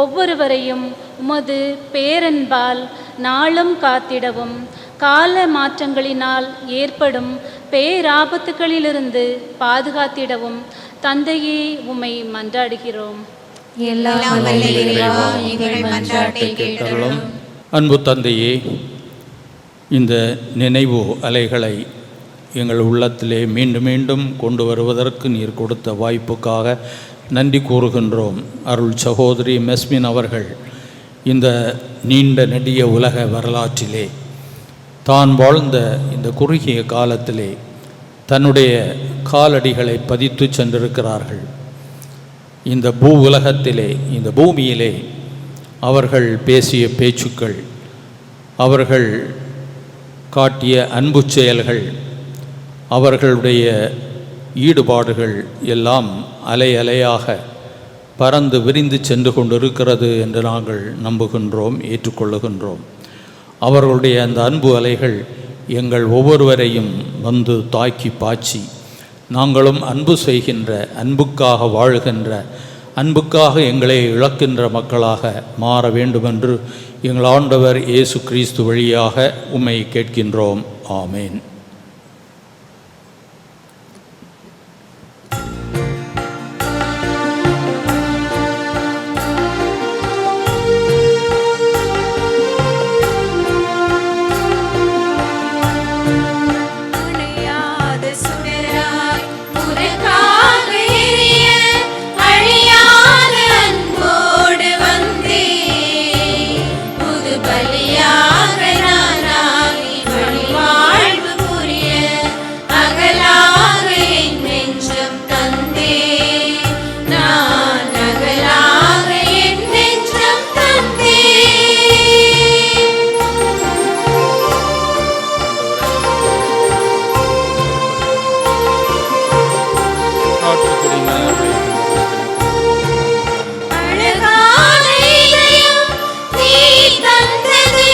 ஒவ்வொருவரையும் உமது பேரன்பால் நாளும் காத்திடவும், கால மாற்றங்களினால் ஏற்படும் பேராபத்துகளிலிருந்து பாதுகாத்திடவும் தந்தையே உம்மை மன்றாடுகிறோம். அன்பு தந்தையே, இந்த நினைவு அலைகளை எங்கள் உள்ளத்திலே மீண்டும் மீண்டும் கொண்டு வருவதற்கு நீர் கொடுத்த வாய்ப்புக்காக நன்றி கூறுகின்றோம். அருள் சகோதரி மெஸ்மின் அவர்கள் இந்த நீண்ட நெடிய உலக வரலாற்றிலே தான் வாழ்ந்த இந்த குறுகிய காலத்திலே தன்னுடைய காலடிகளை பதித்து சென்றிருக்கிறார்கள். இந்த பூ உலகத்திலே, இந்த பூமியிலே அவர்கள் பேசிய பேச்சுக்கள், அவர்கள் காட்டிய அன்பு செயல்கள், அவர்களுடைய ஈடுபாடுகள் எல்லாம் அலை அலையாக பறந்து விரிந்து சென்று கொண்டிருக்கிறது என்று நாங்கள் நம்புகின்றோம், ஏற்றுக்கொள்ளுகின்றோம். அவர்களுடைய அந்த அன்பு அலைகள் எங்கள் ஒவ்வொருவரையும் வந்து தாக்கி பாய்ச்சி நாங்களும் அன்பு செய்கின்ற, அன்புக்காக வாழுகின்ற, அன்புக்காக எங்களை இழக்கின்ற மக்களாக மாற வேண்டுமென்று எங்கள் ஆண்டவர் இயேசு கிறிஸ்து வழியாக உம்மை கேட்கின்றோம். ஆமேன். அழகான இதயம் நீ தந்தது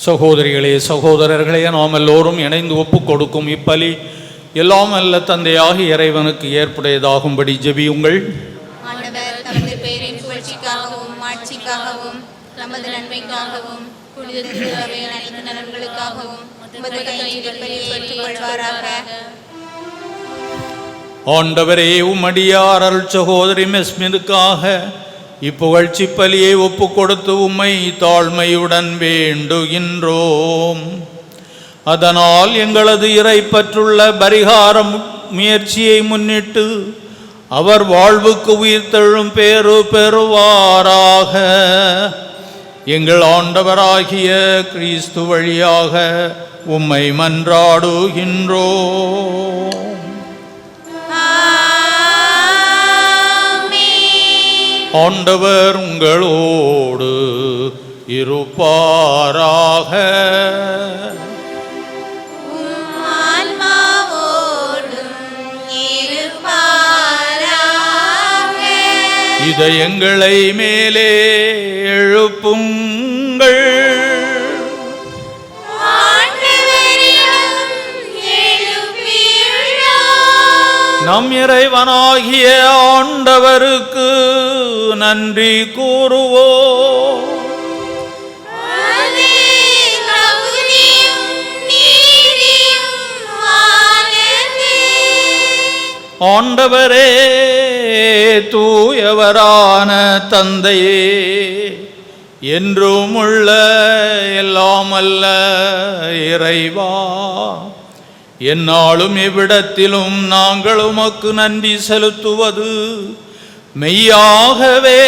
சகோதரிகளே, சகோதரர்களே, நாம் எல்லோரும் இணைந்து ஒப்புக் கொடுக்கும் இப்பலி எல்லாம் அல்ல தந்தையாக இறைவனுக்கு ஏற்புடையதாகும்படி ஜெபியுங்கள். ஆண்டவர் தமது பேரின் புகழ்ச்சிக்காகவும் ஆட்சிக்காகவும் நமது நன்மைக்காகவும் புனித திருஅவையின் அனைத்து நலன்களுக்காகவும் உமது கையில் இப்பலியை ஏற்றுக்கொள்வாராக. ஆண்டவரே, உம்மடியார் அருள் சகோதரி மெஸ்மினுக்காக இப்புகழ்ச்சி பலியை ஒப்பு கொடுத்து உம்மை தாழ்மையுடன் வேண்டுகின்றோம். அதனால் எங்களது இறைப்பற்றுள்ள பரிகார முயற்சியை முன்னிட்டு அவர் வாழ்வுக்கு உயிர்த்தெழும் பேறு பெறுவாராக. எங்கள் ஆண்டவராகிய கிறிஸ்து வழியாக உம்மை மன்றாடுகின்றோம். ஆண்டவர் உங்களோடு இருப்பாராக. இதயங்களை மேலே எழுப்புங்கள். நம் இறைவனாகிய ஆண்டவருக்கு நன்றி கூறுவோம். ஆண்டவரே, தூயவரான தந்தையே, என்றும் உள்ள எல்லாம் அல்ல இறைவா, எந்நாளும் எவ்விடத்திலும் நாங்கள் உமக்கு நன்றி செலுத்துவது மெய்யாகவே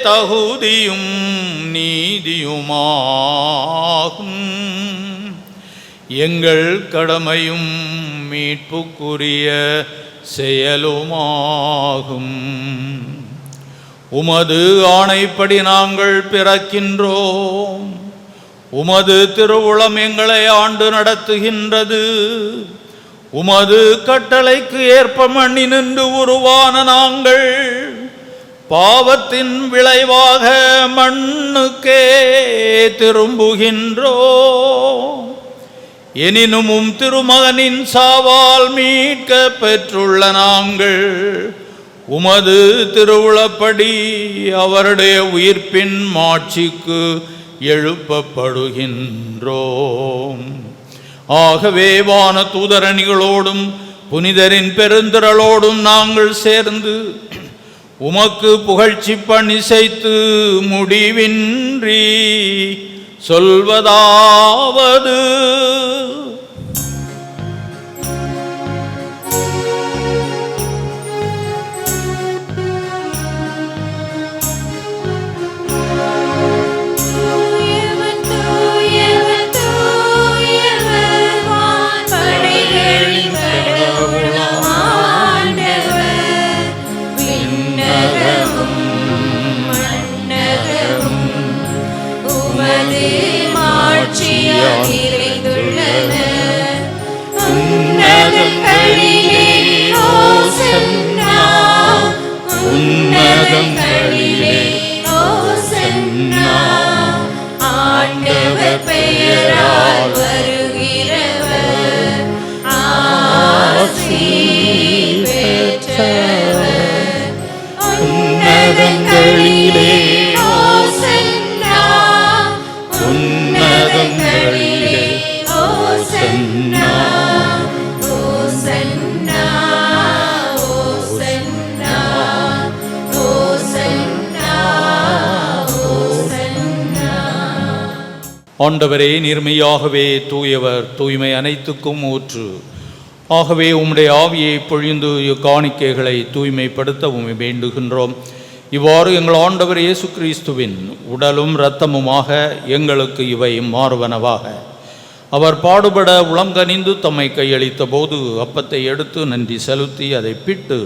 தகுதியும் நீதியுமாகும். எங்கள் கடமையும் மீட்புக்குரிய செயலுமாகும். உமது ஆணைப்படி நாங்கள் பிறக்கின்றோம். உமது திருவுளம் எங்களை ஆண்டு நடத்துகின்றது. உமது கட்டளைக்கு ஏற்ப மண்ணி நின்று உருவான நாங்கள் பாவத்தின் விளைவாக மண்ணுக்கே திரும்புகின்றோம். எனினும் திருமகனின் சாவால் மீட்க பெற்றுள்ள நாங்கள் உமது திருவுளப்படி அவருடைய உயிர்ப்பின் மாட்சிக்கு எழுப்பப்படுகின்றோம். ஆகவே வான தூதரணிகளோடும் புனிதரின் பெருந்திரளோடும் நாங்கள் சேர்ந்து உமக்கு புகழ்ச்சி பணிசைத்து முடிவின்றி சொல்வதாவது: ஆண்டவரே, நீர்மையாகவே தூயவர், தூய்மை அனைத்துக்கும் ஊற்று. ஆகவே உம்முடைய ஆவியை பொழிந்து காணிக்கைகளை தூய்மைப்படுத்த உம்மை வேண்டுகின்றோம். இவ்வாறு எங்கள் ஆண்டவர் இயேசு கிறிஸ்துவின் உடலும் இரத்தமுமாக எங்களுக்கு இவை மாறுவனவாக. அவர் பாடுபட உளங்கனிந்து தம்மை கையளித்த போது அப்பத்தை எடுத்து நன்றி செலுத்தி அதை பிட்டு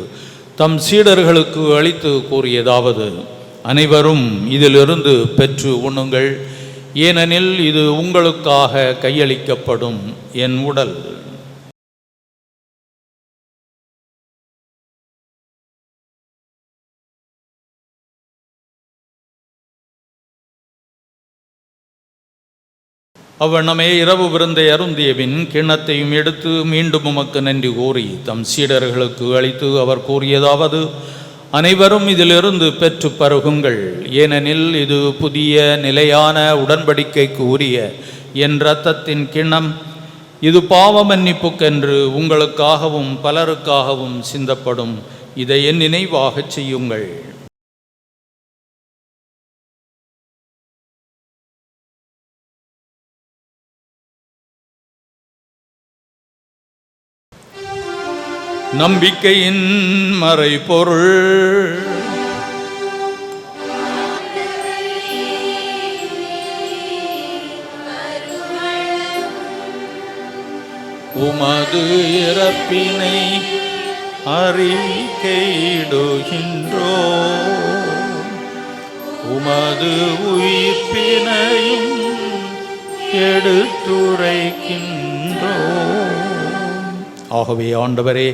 தம் சீடர்களுக்கு அளித்து கூறியதாவது: அனைவரும் இதிலிருந்து பெற்று உண்ணுங்கள், ஏனெனில் இது உங்களுக்காக கையளிக்கப்படும் என் உடல். அவ்வண்ணமே இரவு விருந்தை அருந்தியபின் கிண்ணத்தையும் எடுத்து மீண்டும் உமக்கு நன்றி கூறி தம் சீடர்களுக்கு அளித்து அவர் கூறியதாவது, அனைவரும் இதிலிருந்து பெற்று பருகுங்கள், ஏனெனில் இது புதிய நிலையான உடன்படிக்கைக்கு உரிய என் இரத்தத்தின் கிண்ணம். இது பாவ மன்னிப்புக்கென்று உங்களுக்காகவும் பலருக்காகவும் சிந்தப்படும். இதை என் நினைவாகச் செய்யுங்கள். நம்பிக்கையின் மறைபொருள். உமது இறப்பினை அறிக்கையிடுகின்றோ, உமது உயிர்ப்பினையும் எடுத்துரைக்கின்றோ. ஆகவே ஆண்டவரே,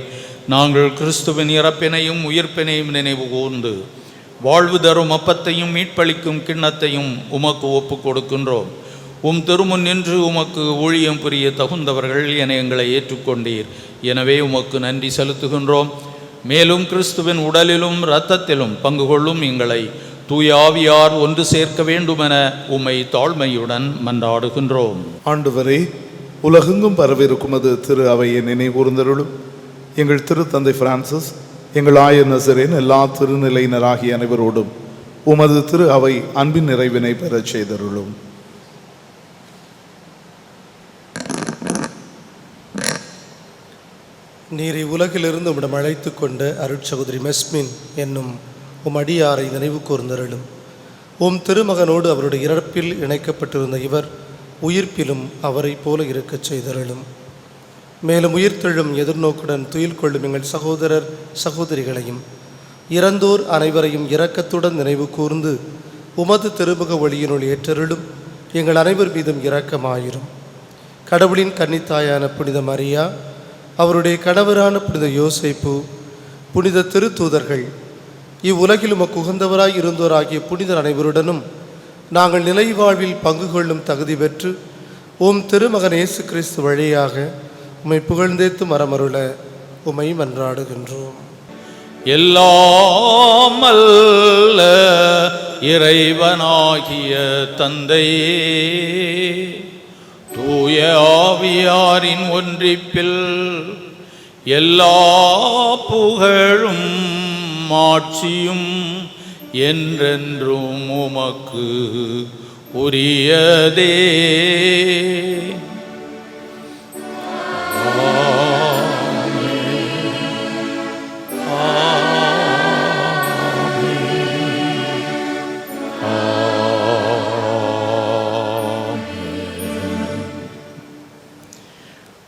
நாங்கள் கிறிஸ்துவின் இறப்பினையும் உயிர்ப்பினையும் நினைவு கூர்ந்து வாழ்வு தரும் அப்பத்தையும் மீட்பளிக்கும் கிண்ணத்தையும் உமக்கு ஒப்புக் கொடுக்கின்றோம். உம் திருமுன் நின்று உமக்கு ஊழியம் புரிய தகுந்தவர்கள் என எங்களை ஏற்றுக்கொண்டீர். எனவே உமக்கு நன்றி செலுத்துகின்றோம். மேலும் கிறிஸ்துவின் உடலிலும் இரத்தத்திலும் பங்கு கொள்ளும் எங்களை தூய ஆவியார் ஒன்று சேர்க்க வேண்டுமென உம்மை தாழ்மையுடன் மன்றாடுகின்றோம். ஆண்டவரே, உலகெங்கும் பரவிருக்கும் அது திரு அவையை நினைவூர்ந்தருளும். எங்கள் திருத்தந்தை பிரான்சிஸ், எங்கள் ஆயர் நசரேன், எல்லா திருநிலையினராகிய அனைவரோடும் உமது திரு அவை அன்பின் நிறைவினை பெறச் செய்தருளும். நீரை உலகிலிருந்து உம்மிடம் அழைத்து கொண்ட அருட்சகோதரி மெஸ்மின் என்னும் உம் அடியாரை நினைவு கூர்ந்தருளும். உம் திருமகனோடு அவருடைய இறப்பில் இணைக்கப்பட்டிருந்த இவர் உயிர்ப்பிலும் அவரை போல இருக்கச் செய்தருளும். மேலும் உயிர்த்தெழும் எதிர்நோக்குடன் துயில் கொள்ளும் எங்கள் சகோதரர் சகோதரிகளையும் இறந்தோர் அனைவரையும் இரக்கத்துடன் நினைவு கூர்ந்து உமது திருமுக ஒளியினுள் ஏற்றருளும். எங்கள் அனைவர் மீதும் இரக்கமாயிரும். கடவுளின் கன்னித்தாயான புனித மரியா, அவருடைய கணவரான புனித யோசேப்பு, புனித திருத்தூதர்கள், இவ்வுலகில் உமக்கு உகந்தவராய் இருந்தோராகிய புனிதர் அனைவருடனும் நாங்கள் நிலை வாழ்வில் பங்கு கொள்ளும் தகுதி பெற்று உம் திருமகன் இயேசு கிறிஸ்து வழியாக உம்மை புகழ்ந்தேத்து மரமருள உம்மை மன்றாடுகின்றோம். எல்லாம் அல்ல இறைவனாகிய தந்தையே, தூய ஆவியாரின் ஒன்றிப்பில் எல்லா புகழும் மாட்சியும் என்றென்றும் உமக்கு உரியதே.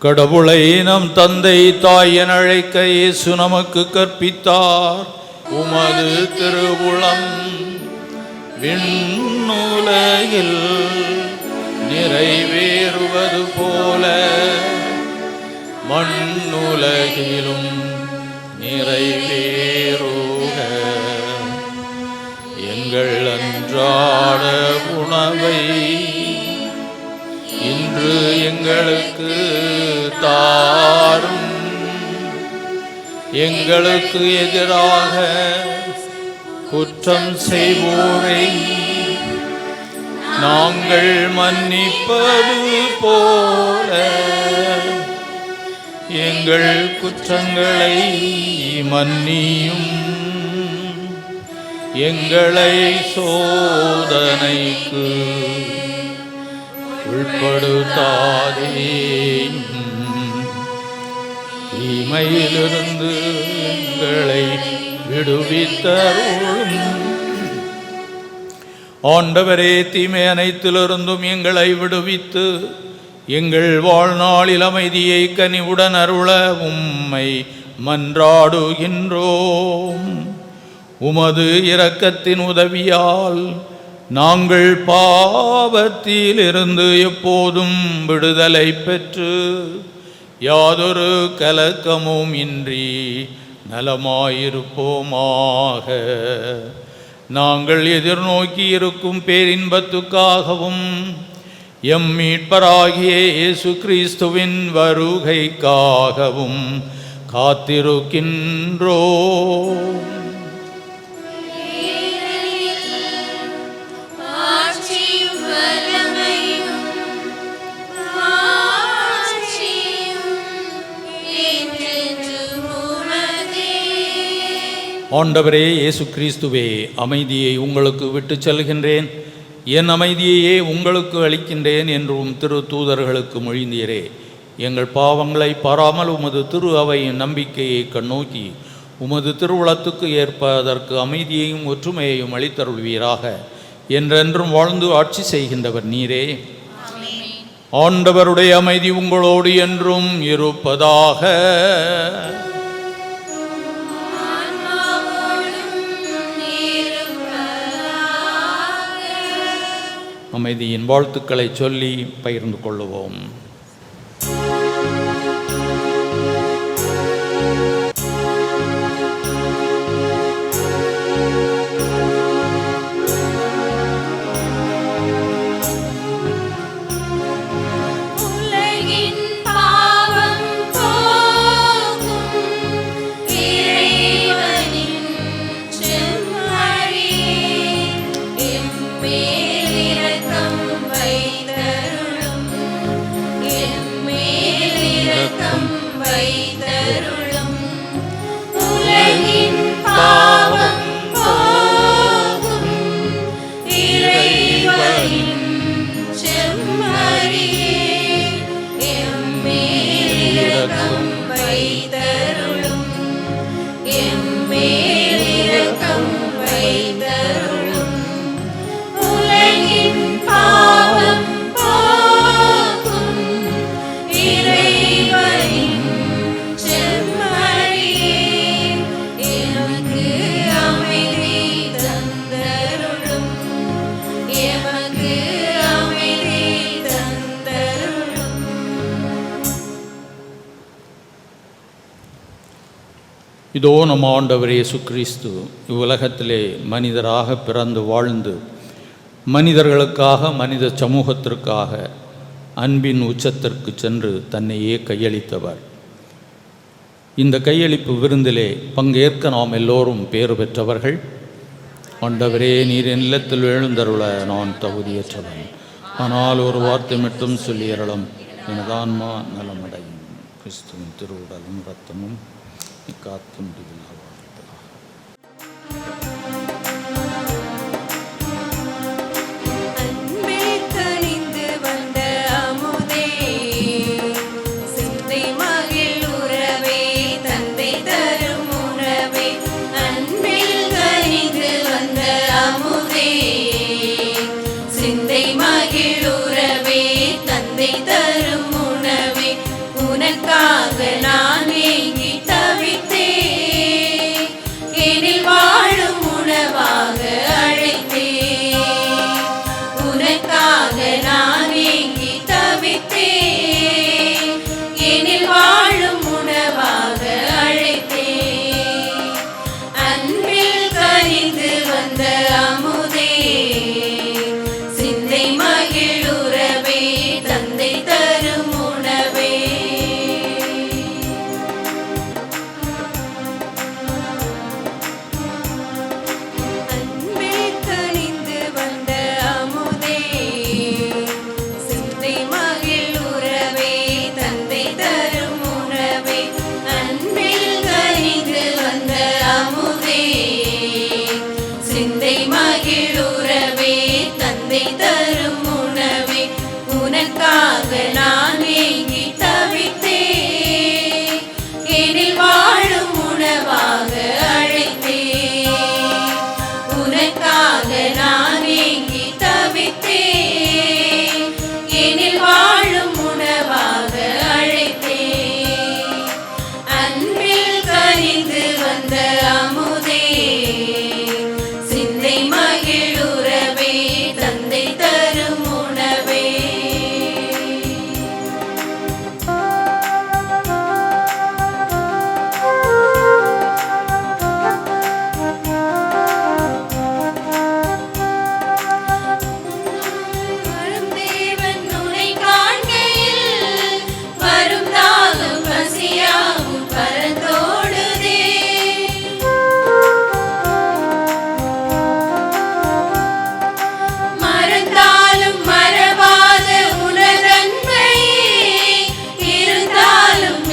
கடவுளை நம் தந்தை தாய் என அழைக்க இயேசு நமக்கு கற்பித்தார். உமது திருவுளம் விண்ணுலகில் நிறைவேறுவது போல மண்ணுலகிலும் நிறைவேறுக. எங்கள் அன்றாட உணவை இன்று எங்களுக்கு தாரும். எங்களுக்கு எதிராக குற்றம் செய்வோரை நாங்கள் மன்னிப்பது போல எங்கள் குற்றங்களை மன்னியும். எங்களை சோதனைக்கு உட்படுத்தாதேயும், தீமையிலிருந்து எங்களை விடுவித்தருளும். ஆண்டவரே, தீமை அனைத்திலிருந்தும் எங்களை விடுவித்து எங்கள் வாழ்நாளில் அமைதியை கனிவுடன் அருள உம்மை மன்றாடுகின்றோம். உமது இரக்கத்தின் உதவியால் நாங்கள் பாவத்திலிருந்து எப்போதும் விடுதலை பெற்று யாதொரு கலக்கமும் இன்றி நலமாயிருப்போமாக. நாங்கள் எதிர்நோக்கி இருக்கும் பேரின்பத்துக்காகவும் எம் மீட்பராகிய இயேசு கிறிஸ்துவின் வருகைக்காகவும் காத்திருக்கின்றோம். ஆண்டவரே இயேசு கிறிஸ்துவே, அமைதியை உங்களுக்கு விட்டு செல்கின்றேன், என் அமைதியையே உங்களுக்கு அளிக்கின்றேன் என்றும் திரு தூதர்களுக்கு மொழிந்தீரே. எங்கள் பாவங்களை பாராமல் உமது திரு அவையின் நம்பிக்கையை கண்ணோக்கி உமது திருவுளத்துக்கு ஏற்ப அதற்கு அமைதியையும் ஒற்றுமையையும் அளித்தருள்வீராக. என்றென்றும் வாழ்ந்து ஆட்சி செய்கின்றவர் நீரே. ஆண்டவருடைய அமைதி உங்களோடு என்றும் இருப்பதாக. அமைதியின் வாழ்த்துக்களை சொல்லி பகிர்ந்து கொள்ளுவோம். இதோ நம் ஆண்டவர் இயேசு கிறிஸ்து இவ்வுலகத்திலே மனிதராக பிறந்து வாழ்ந்து மனிதர்களுக்காக, மனித சமூகத்திற்காக அன்பின் உச்சத்திற்கு சென்று தன்னையே கையளித்தவர். இந்த கையளிப்பு விருந்திலே பங்கேற்க நாம் எல்லோரும் பேறு பெற்றவர்கள். ஆண்டவரே, நீர் என் இல்லத்தில் எழுந்தருள நான் தகுதியற்றவன், ஆனால் ஒரு வார்த்தை மட்டும் சொல்லியறலும் எனது ஆன்மா நலமடையும். கிறிஸ்துவின் திருவுடலும் இரத்தமும் காத்து முடிவில்லாத நான் ஏங்கி தவித்தேன்.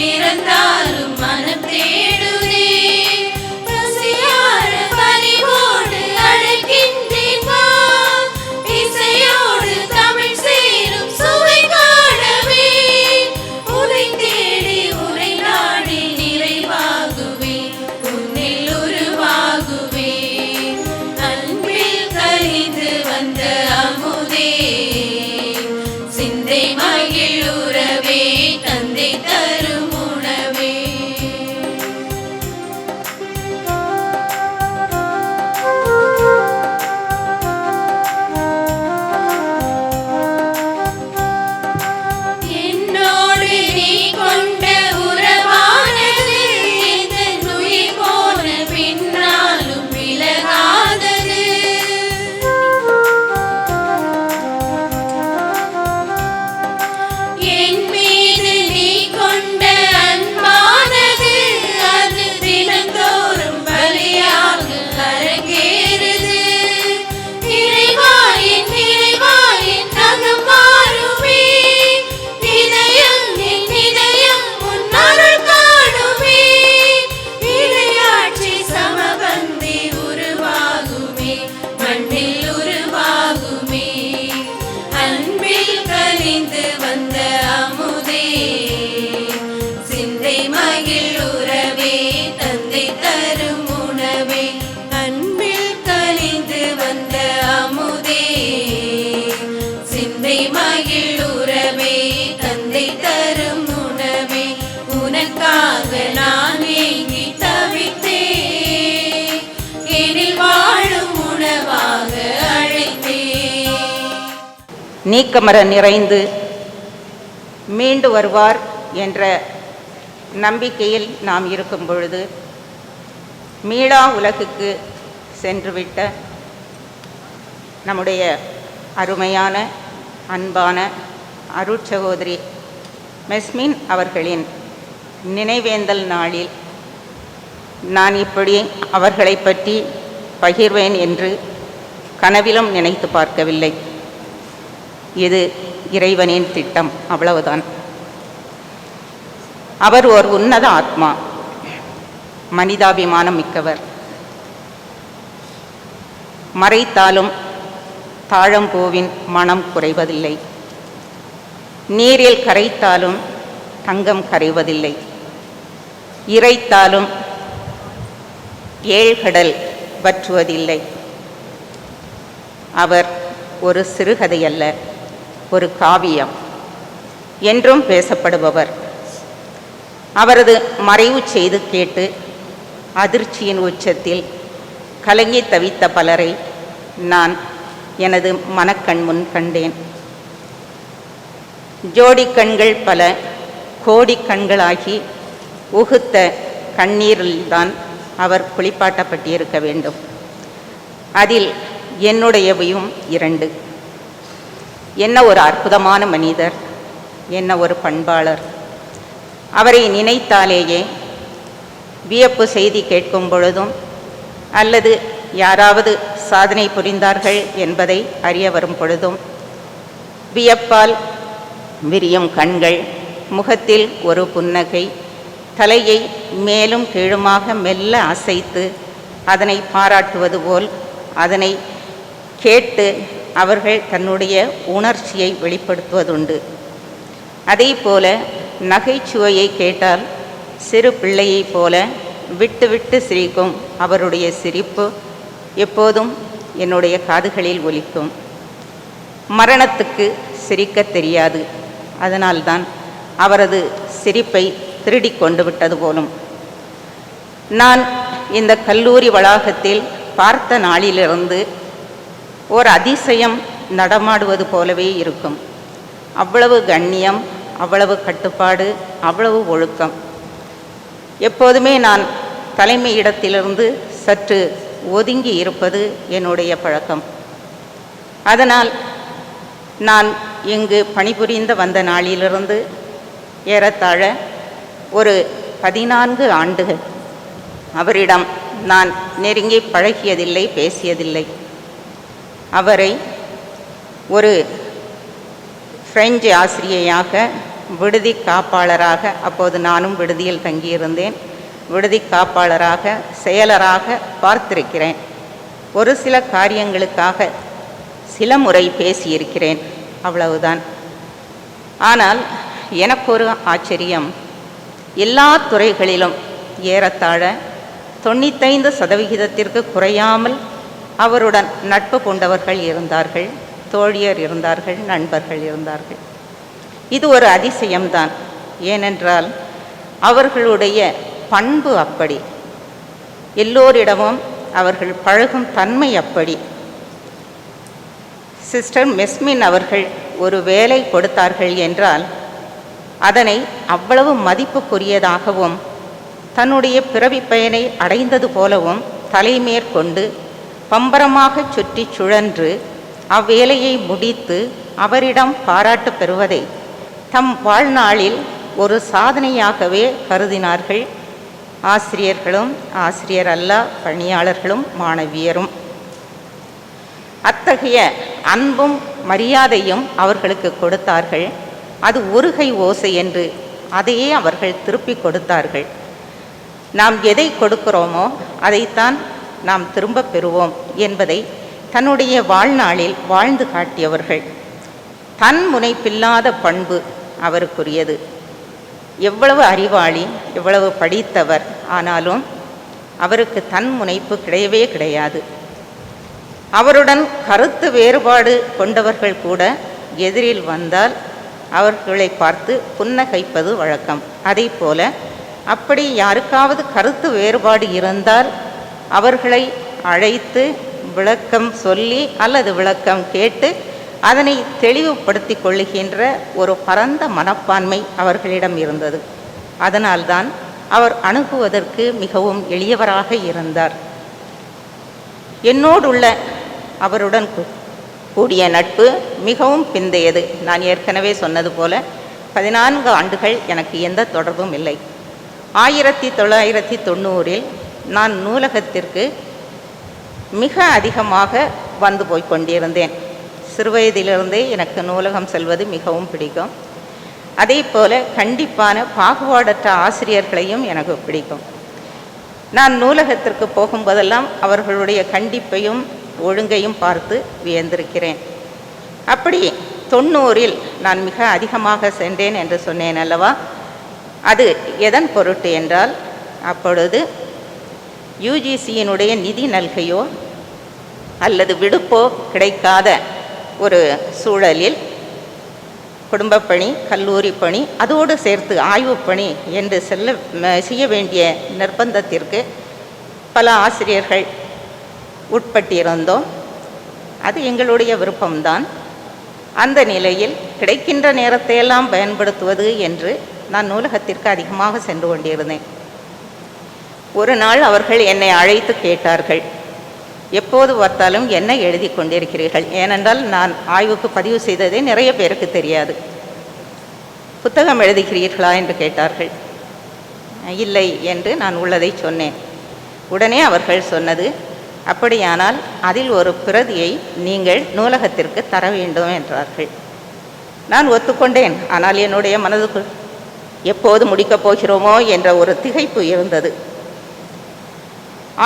பிறந்தாலும் மனம் தேடுதே. பசியார பரிவோடு அழைக்கின்றேன் வா, இசையோடு தமிழ் சேரும் சுவை காணவே. உனை தேடி உனை நாடி நிறைவாகுவே, உன்னில் உருவாகுவே. அன்பில் கலிந்து வந்த அமுதே, சிந்தை மகிழ் உறவே, தந்தை தரும் உணவே. என்னோடு நீ கொண்ட உறவானது எந்தன் உயிர் போன பின்னாலும் விலகாதது. என் மீது நீ கொண்ட அன்பானது அது தினந்தோறும் பலியாக அரங்கேறுது. இறைவா என் இறைவா என் நகம் மாறுமே, இதயம் என் இதயம் உன் அருள் காணுமே. இறையாட்சி சமபந்தி உருவாகுமே, மண்ணில் உருவாகுமே. அன்பில் கனிந்து வந்த அமுதே, சிந்தை மகிழ் உறவே, தந்தை தரும் உணவே. அன்பில் கனிந்து வந்த அமுதே, சிந்தை மகிழ் உறவே, தந்தை தரும் உணவே. உனக்காக நான் ஏங்கி தவித்தேன், எனில் வாழும் உணவாக அழைத்தேன். நீக்கமர நிறைந்து மீண்டு வருவார் என்ற நம்பிக்கையில் நாம் இருக்கும் பொழுது, மீளா உலகுக்கு சென்றுவிட்ட நம்முடைய அருமையான அன்பான அருட்சகோதரி மெஸ்மின் அவர்களின் நினைவேந்தல் நாளில் நான் இப்படி அவர்களை பற்றி பகிர்வேன் என்று கனவிலும் நினைத்து பார்க்கவில்லை. இது இறைவனின் திட்டம், அவ்வளவுதான். அவர் ஒரு உன்னத ஆத்மா, மனிதாபிமானம் மிக்கவர். மறைத்தாலும் தாழம்பூவின் மனம் குறைவதில்லை, நீரில் கரைத்தாலும் தங்கம் கரைவதில்லை, இறைத்தாலும் ஏழ்கடல் வற்றுவதில்லை. அவர் ஒரு சிறுகதை அல்ல, ஒரு காவியம் என்றும் பேசப்படுபவர். அவரது மறைவு செய்து கேட்டு அதிர்ச்சியின் உச்சத்தில் கலங்கி தவித்த பலரை நான் எனது மனக்கண் முன் கண்டேன். ஜோடி கண்கள் பல கோடி கண்களாகி உகுத்த கண்ணீரில்தான் அவர் குளிப்பாட்டப்பட்டிருக்க வேண்டும். அதில் என்னுடையவையும் 2. என்ன ஒரு அற்புதமான மனிதர், என்ன ஒரு பண்பாளர். அவரை நினைத்தாலேயே வியப்பு செய்தி கேட்கும் பொழுதும் அல்லது யாராவது சாதனை புரிந்தார்கள் என்பதை அறிய வரும் பொழுதும் வியப்பால் விரியும் கண்கள், முகத்தில் ஒரு புன்னகை, தலையை மேலும் கீழுமாக மெல்ல அசைத்து அதனை பாராட்டுவது போல் அதனை கேட்டு அவர்கள் தன்னுடைய உணர்ச்சியை வெளிப்படுத்துவதுண்டு. அதே போல நகைச்சுவையை கேட்டால் சிறு பிள்ளையைப் போல விட்டு விட்டு சிரிக்கும் அவருடைய சிரிப்பு எப்போதும் என்னுடைய காதுகளில் ஒலிக்கும். மரணத்துக்கு சிரிக்க தெரியாது, அதனால்தான் அவரது சிரிப்பை திருடி கொண்டு விட்டது போலும். நான் இந்த கல்லூரி வளாகத்தில் பார்த்த நாளிலிருந்து ஓர் அதிசயம் நடமாடுவது போலவே இருக்கும். அவ்வளவு கண்ணியம், அவ்வளவு கட்டுப்பாடு, அவ்வளவு ஒழுக்கம். எப்போதுமே நான் தலைமை இடத்திலிருந்து சற்று ஒதுங்கி இருப்பது என்னுடைய பழக்கம். அதனால் நான் இங்கு பணிபுரிந்து வந்த நாளிலிருந்து ஏறத்தாழ ஒரு 14 ஆண்டுகள் அவரிடம் நான் நெருங்கி பழகியதில்லை, பேசியதில்லை. அவரை ஒரு பிரெஞ்சு ஆசிரியையாக விடுதி காப்பாளராக, அப்போது நானும் விடுதியில் தங்கியிருந்தேன், விடுதி காப்பாளராக, செயலராக பார்த்திருக்கிறேன். ஒரு சில காரியங்களுக்காக சில முறை பேசியிருக்கிறேன், அவ்வளவுதான். ஆனால் எனக்கு ஒரு ஆச்சரியம், எல்லா துறைகளிலும் ஏறத்தாழ 95% குறையாமல் அவருடன் நட்பு கொண்டவர்கள் இருந்தார்கள், தோழியர் இருந்தார்கள், நண்பர்கள் இருந்தார்கள். இது ஒரு அதிசயம்தான். ஏனென்றால் அவர்களுடைய பண்பு அப்படி, எல்லோரிடமும் அவர்கள் பழகும் தன்மை அப்படி. சிஸ்டர் மெஸ்மின் அவர்கள் ஒரு வேலை கொடுத்தார்கள் என்றால் அதனை அவ்வளவு மதிப்புக்குரியதாகவும் தன்னுடைய பிறவி பயனை அடைந்தது போலவும் தலைமேற்கொண்டு பம்பரமாக சுற்றி சுழன்று அவ்வேலையை முடித்து அவரிடம் பாராட்டு பெறுவதை தம் வாழ்நாளில் ஒரு சாதனையாகவே கருதினார்கள் ஆசிரியர்களும், ஆசிரியர் அல்லா பணியாளர்களும், மாணவியரும். அத்தகைய அன்பும் மரியாதையும் அவர்களுக்கு கொடுத்தார்கள். அது ஒருகை ஓசை என்று அதையே அவர்கள் திருப்பி கொடுத்தார்கள். நாம் எதை கொடுக்கிறோமோ அதைத்தான் நாம் திரும்ப பெறுவோம் என்பதை தன்னுடைய வாழ்நாளில் வாழ்ந்து காட்டியவர்கள். தன் முனைப்பில்லாத பண்பு அவருக்குரியது. எவ்வளவு அறிவாளி, எவ்வளவு படித்தவர், ஆனாலும் அவருக்கு தன் முனைப்பு கிடையவே கிடையாது. அவருடன் கருத்து வேறுபாடு கொண்டவர்கள் கூட எதிரில் வந்தால் அவர்களை பார்த்து புன்னகைப்பது வழக்கம். அதே போல அப்படி யாருக்காவது கருத்து வேறுபாடு இருந்தால் அவர்களை அழைத்து விளக்கம் சொல்லி அல்லது விளக்கம் கேட்டு அதனை தெளிவுபடுத்தி கொள்ளுகின்ற ஒரு பரந்த மனப்பான்மை அவர்களிடம் இருந்தது. அதனால்தான் அவர் அணுகுவதற்கு மிகவும் எளியவராக இருந்தார். என்னோடுள்ள அவருடன் கூடிய நட்பு மிகவும் பிந்தையது. நான் ஏற்கனவே சொன்னது போல 14 ஆண்டுகள் எனக்கு எந்த தொடர்பும் இல்லை. 1990 நான் நூலகத்திற்கு மிக அதிகமாக வந்து போய் கொண்டிருந்தேன். சிறுவயதிலிருந்தே எனக்கு நூலகம் செல்வது மிகவும் பிடிக்கும். அதே போல கண்டிப்பான பாகுபாடற்ற ஆசிரியர்களையும் எனக்கு பிடிக்கும். நான் நூலகத்திற்கு போகும்போதெல்லாம் அவர்களுடைய கண்டிப்பையும் ஒழுங்கையும் பார்த்து வியந்திருக்கிறேன். அப்படி 90 நான் மிக அதிகமாக சென்றேன் என்று சொன்னேன் அல்லவா? அது எதன் பொருட்டு என்றால், அப்பொழுது யுஜிசியினுடைய நிதி நல்கையோ அல்லது விடுப்போ கிடைக்காத ஒரு சூழலில் குடும்ப பணி, கல்லூரி பணி, அதோடு சேர்த்து ஆய்வு பணி என்று செய்ய வேண்டிய நிர்பந்தத்திற்கு பல ஆசிரியர்கள் உட்பட்டிருந்தோம். அது எங்களுடைய விருப்பம்தான். அந்த நிலையில் கிடைக்கின்ற நேரத்தையெல்லாம் பயன்படுத்துவது என்று நான் நூலகத்திற்கு அதிகமாக சென்று கொண்டிருந்தேன். ஒரு நாள் அவர்கள் என்னை அழைத்து கேட்டார்கள், எப்போது பார்த்தாலும் என்ன எழுதி கொண்டிருக்கிறீர்கள்? ஏனென்றால் நான் ஆய்வுக்கு பதிவு செய்ததே நிறைய பேருக்கு தெரியாது. புத்தகம் எழுதுகிறீர்களா என்று கேட்டார்கள். இல்லை என்று நான் உள்ளதை சொன்னேன். உடனே அவர்கள் சொன்னது, அப்படியானால் அதில் ஒரு பிரதியை நீங்கள் நூலகத்திற்கு தர வேண்டும் என்றார்கள். நான் ஒத்துக்கொண்டேன். ஆனால் என்னுடைய மனதுக்குள் எப்போது முடிக்கப் போகிறோமோ என்ற ஒரு திகைப்பு இருந்தது.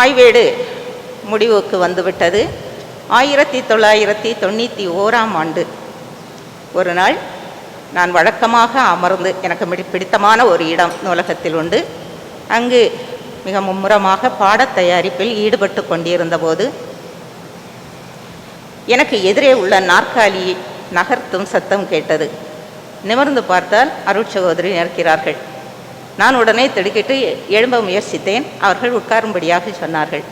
ஆய்வேடு முடிவுக்கு வந்துவிட்டது. 1991 ஒரு நாள் நான் வழக்கமாக அமர்ந்து, எனக்கு பிடித்தமான ஒரு இடம் நூலகத்தில் உண்டு, அங்கு மிக மும்முரமாக பாடத் தயாரிப்பில் ஈடுபட்டு கொண்டிருந்த போது எனக்கு எதிரே உள்ள நாற்காலி நகர்த்தும் சத்தம் கேட்டது. நிமிர்ந்து பார்த்தால் அருட்சகோதரி நிற்கிறார்கள். நான் உடனே திடுக்கிட்டு எழும்ப முயற்சித்தேன். அவர்கள் உட்காரும்படியாக சொன்னார்கள்.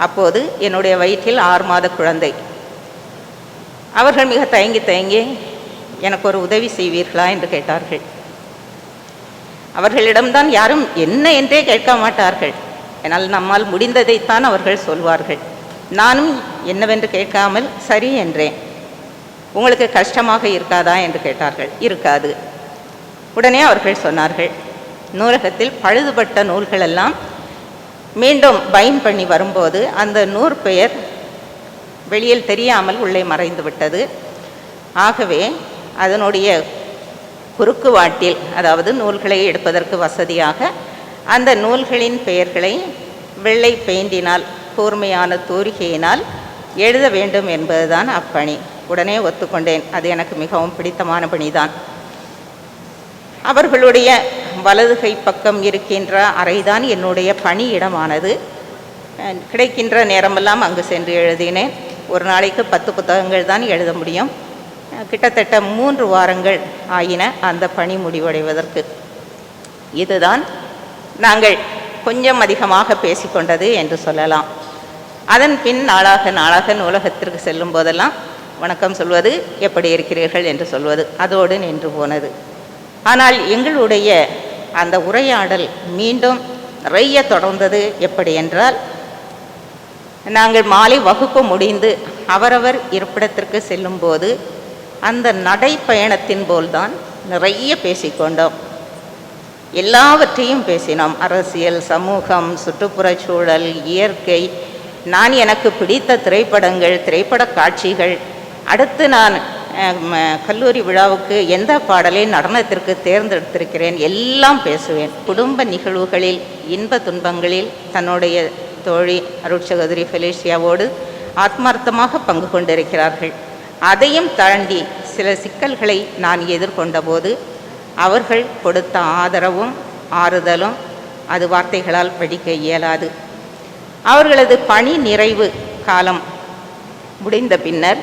அப்போது என்னுடைய வயிற்றில் 6 மாத குழந்தை. அவர்கள் மிக தயங்கி எனக்கு ஒரு உதவி செய்வீர்களா என்று கேட்டார்கள். அவர்களிடம்தான் யாரும் என்ன என்றே கேட்க மாட்டார்கள். என்னால் நம்மால் முடிந்ததைத்தான் அவர்கள் சொல்வார்கள். நானும் என்னவென்று கேட்காமல் சரி என்றேன். உங்களுக்கு கஷ்டமாக இருக்காதா என்று கேட்டார்கள். இருக்காது. உடனே அவர்கள் சொன்னார்கள், நூலகத்தில் பழுதுபட்ட நூல்களெல்லாம் மீண்டும் பைன் பண்ணி வரும்போது அந்த நூற்பெயர் வெளியில் தெரியாமல் உள்ளே மறைந்து விட்டது. ஆகவே அதனுடைய குறுக்கு வாட்டில், அதாவது நூல்களை எடுப்பதற்கு வசதியாக அந்த நூல்களின் பெயர்களை வெள்ளை பெயிண்டினால், கூர்மையான தூரிகையினால் எழுத வேண்டும் என்பதுதான் அப்பணி. உடனே ஒத்துக்கொண்டேன். அது எனக்கு மிகவும் பிடித்தமான பணிதான். அவர்களுடைய வலது கை பக்கம் இருக்கின்ற அறைதான் என்னுடைய பணியிடமானது. கிடைக்கின்ற நேரமெல்லாம் அங்கு சென்று எழுதினேன். ஒரு நாளைக்கு 10 புத்தகங்கள் தான் எழுத முடியும். கிட்டத்தட்ட 3 வாரங்கள் ஆயின அந்த பணி முடிவடைவதற்கு. இதுதான் நாங்கள் கொஞ்சம் அதிகமாக பேசிக்கொண்டது என்று சொல்லலாம். அதன் பின் நாளாக நூலகத்திற்கு செல்லும் போதெல்லாம் வணக்கம் சொல்வது, எப்படி இருக்கிறீர்கள் என்று சொல்வது, அதோடு நின்று போனது. ஆனால் எங்களுடைய அந்த உரையாடல் மீண்டும் நிறைய தொடர்ந்தது. எப்படி என்றால், நாங்கள் மாலை வகுப்பு முடிந்து அவரவர் இருப்பிடத்திற்கு செல்லும்போது அந்த நடைப்பயணத்தின் போல்தான் நிறைய பேசிக்கொண்டோம். எல்லாவற்றையும் பேசினோம். அரசியல், சமூகம், சுற்றுப்புறச் சூழல், இயற்கை, நான் எனக்கு பிடித்த திரைப்படங்கள், திரைப்பட காட்சிகள், அடுத்து நான் கல்லூரி விழாவுக்கு எந்த பாடலை நடனத்திற்கு தேர்ந்தெடுத்திருக்கிறேன், எல்லாம் பேசுவேன். குடும்ப நிகழ்வுகளில், இன்ப துன்பங்களில் தன்னுடைய தோழி அருட்சகோதரி ஃபெலிஷியாவோடு ஆத்மார்த்தமாக பங்கு கொண்டிருக்கிறார்கள். அதையும் தாண்டி சில சிக்கல்களை நான் எதிர்கொண்ட போது அவர்கள் கொடுத்த ஆதரவும் ஆறுதலும் அது வார்த்தைகளால் படிக்க இயலாது. அவர்களது பணி நிறைவு காலம் முடிந்த பின்னர்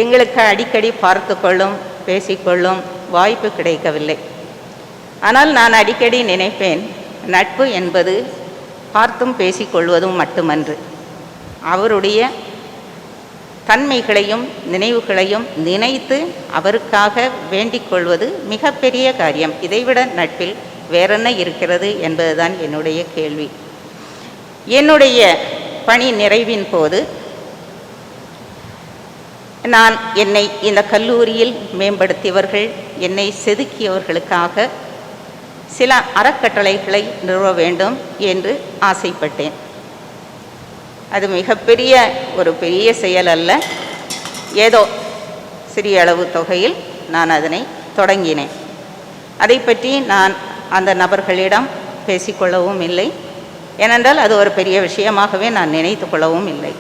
எங்களுக்கு அடிக்கடி பார்த்து கொள்ளும், பேசிக்கொள்ளும் வாய்ப்பு கிடைக்கவில்லை. ஆனால் நான் அடிக்கடி நினைப்பேன், நட்பு என்பது பார்த்தும் பேசிக்கொள்வதும் மட்டுமன்று, அவருடைய தன்மைகளையும் நினைவுகளையும் நினைத்து அவருக்காக வேண்டிக் கொள்வது மிகப்பெரிய காரியம். இதைவிட நட்பில் வேறென்ன இருக்கிறது என்பதுதான் என்னுடைய கேள்வி. என்னுடைய பணி நிறைவின் போது நான் என்னை இந்த கல்லூரியில் மேம்படுத்தியவர்கள், என்னை செதுக்கியவர்களுக்காக சில அறக்கட்டளைகளை நிறுவ வேண்டும் என்று ஆசைப்பட்டேன். அது மிகப்பெரிய ஒரு பெரிய செயல் அல்ல. ஏதோ சிறிய அளவு தொகையில் நான் அதனை தொடங்கினேன். அதை பற்றி நான் அந்த நபர்களிடம் பேசிக்கொள்ளவும் இல்லை. ஏனென்றால் அது ஒரு பெரிய விஷயமாகவே நான் நினைத்து கொள்ளவும் இல்லை.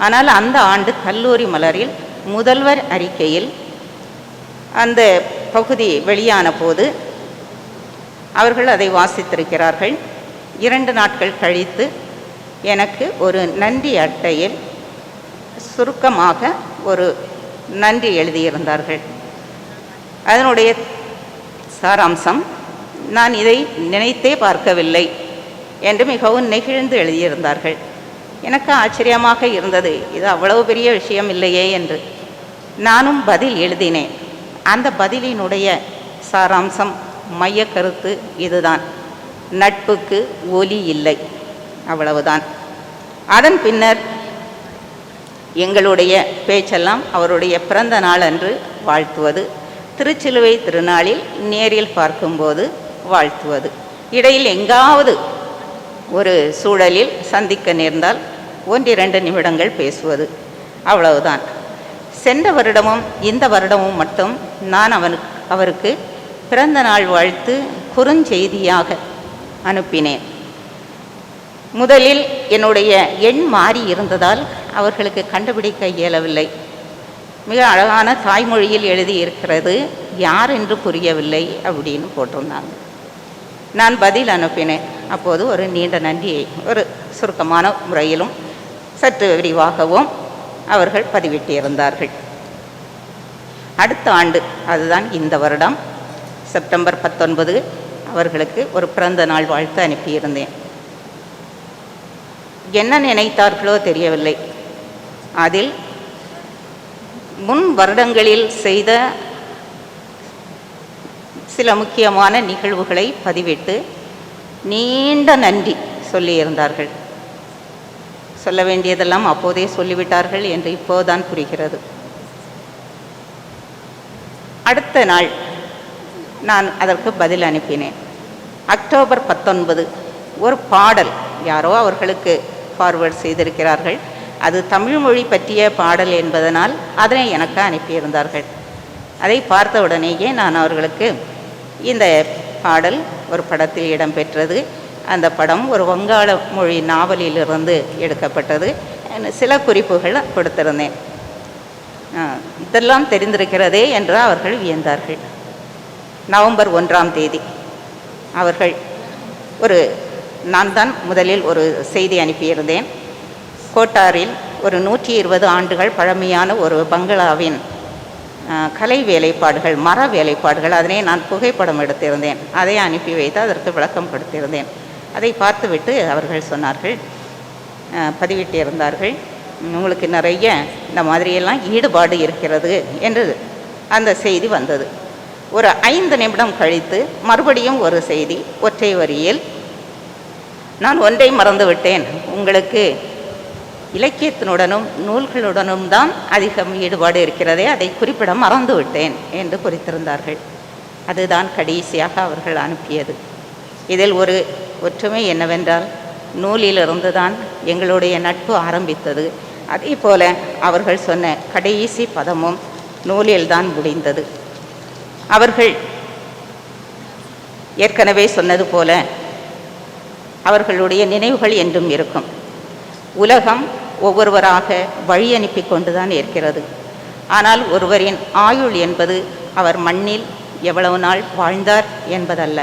ஆனால் அந்த ஆண்டு கல்லூரி மலரில் முதல்வர் அறிக்கையில் அந்த பகுதி வெளியான போது அவர்கள் அதை வாசித்திருக்கிறார்கள். 2 நாட்கள் கழித்து எனக்கு ஒரு நன்றி அட்டையில் சுருக்கமாக ஒரு நன்றி எழுதியிருந்தார்கள். அதனுடைய சாராம்சம், நான் இதை நினைத்தே பார்க்கவில்லை என்று மிகவும் நெகிழ்ந்து எழுதியிருந்தார்கள். எனக்கு ஆச்சரியமாக இருந்தது, இது அவ்வளவு பெரிய விஷயம் இல்லையே என்று. நானும் பதில் எழுதினேன். அந்த பதிலினுடைய சாராம்சம், மைய கருத்து இதுதான்: நட்புக்கு ஒலி இல்லை, அவ்வளவுதான். அதன் பின்னர் எங்களுடைய பேச்செல்லாம் அவருடைய பிறந்த நாள் அன்று வாழ்த்துவது, திருச்சிலுவை திருநாளில் நேரில் பார்க்கும்போது வாழ்த்துவது, இடையில் எங்காவது ஒரு சூழலில் சந்திக்க நேர்ந்தால் 1-2 நிமிடங்கள் பேசுவது, அவ்வளவுதான். சென்ற வருடமும் இந்த வருடமும் மட்டும் நான் அவருக்கு பிறந்த நாள் வாழ்த்து குறுஞ்செய்தியாக அனுப்பினேன். முதலில் என்னுடைய எண் மாறி இருந்ததால் அவர்களுக்கு கண்டுபிடிக்க இயலவில்லை. மிக அழகான தாய்மொழியில் எழுதியிருக்கிறது, யார் என்று புரியவில்லை அப்படின்னு போட்டிருந்தாங்க. நான் பதில் அனுப்பினேன். அப்போது ஒரு நீண்ட நன்றியை ஒரு சுருக்கமான முறையிலும் சற்று விரிவாகவும் அவர்கள் பதிவிட்டிருந்தார்கள். அடுத்த ஆண்டு, அதுதான் இந்த வருடம், செப்டம்பர் 19 அவர்களுக்கு ஒரு பிறந்த நாள் வாழ்த்து அனுப்பியிருந்தேன். என்ன நினைத்தார்களோ தெரியவில்லை, அதில் முன் வருடங்களில் செய்த சில முக்கியமான நிகழ்வுகளை பதிவிட்டு நீண்ட நன்றி சொல்லியிருந்தார்கள். சொல்ல வேண்டியதெல்லாம் அப்போதே சொல்லிவிட்டார்கள் என்று இப்போதுதான் புரிகிறது. அடுத்த நாள் நான் அதற்கு பதில் அனுப்பினேன். அக்டோபர் 19 ஒரு பாடல் யாரோ அவர்களுக்கு ஃபார்வர்ட் செய்திருக்கிறார்கள். அது தமிழ் மொழி பற்றிய பாடல் என்பதனால் அதனை எனக்கு அனுப்பியிருந்தார்கள். அதை பார்த்த உடனேயே நான் அவர்களுக்கு இந்த பாடல் ஒரு படத்தில் இடம்பெற்றது, அந்த படம் ஒரு வங்காள மொழி நாவலிலிருந்து எடுக்கப்பட்டது, சில குறிப்புகள் கொடுத்திருந்தேன். இதெல்லாம் தெரிந்திருக்கிறதே என்று அவர்கள் வியந்தார்கள். நவம்பர் 1ஆம் தேதி அவர்கள் நான் தான் முதலில் ஒரு செய்தி அனுப்பியிருந்தேன். கோட்டாரில் ஒரு 120 ஆண்டுகள் பழமையான ஒரு பங்களாவின் கலை வேலைப்பாடுகள், மர வேலைப்பாடுகள், அதனை நான் புகைப்படம் எடுத்திருந்தேன். அதை அனுப்பி வைத்து அதற்கு விளக்கம் கொடுத்திருந்தேன். அதை பார்த்துவிட்டு அவர்கள் சொன்னார்கள், பதிவிட்டிருந்தார்கள், உங்களுக்கு நிறைய இந்த மாதிரியெல்லாம் ஈடுபாடு இருக்கிறது என்று அந்த செய்தி வந்தது. ஒரு 5 நிமிடம் கழித்து மறுபடியும் ஒரு செய்தி ஒற்றை வரியில், நான் ஒன்றை மறந்துவிட்டேன், உங்களுக்கு இலக்கியத்தினுடனும் நூல்களுடனும் தான் அதிகம் ஈடுபாடு இருக்கிறதே, அதை குறிப்பிட மறந்துவிட்டேன் என்று குறித்திருந்தார்கள். அதுதான் கடைசியாக அவர்கள் அனுப்பியது. இதில் ஒரு ஒற்றுமை என்னவென்றால், நூலிலிருந்து தான் எங்களுடைய நட்பு ஆரம்பித்தது. அதே போல அவர்கள் சொன்ன கடைசி பதமும் நூலில்தான் முடிந்தது. அவர்கள் ஏற்கனவே சொன்னது போல அவர்களுடைய நினைவுகள் என்றும் இருக்கும். உலகம் ஒவ்வொருவராக வழி அனுப்பி கொண்டுதான் இருக்கிறது. ஆனால் ஒருவரின் ஆயுள் என்பது அவர் மண்ணில் எவ்வளவு நாள் வாழ்ந்தார் என்பதல்ல,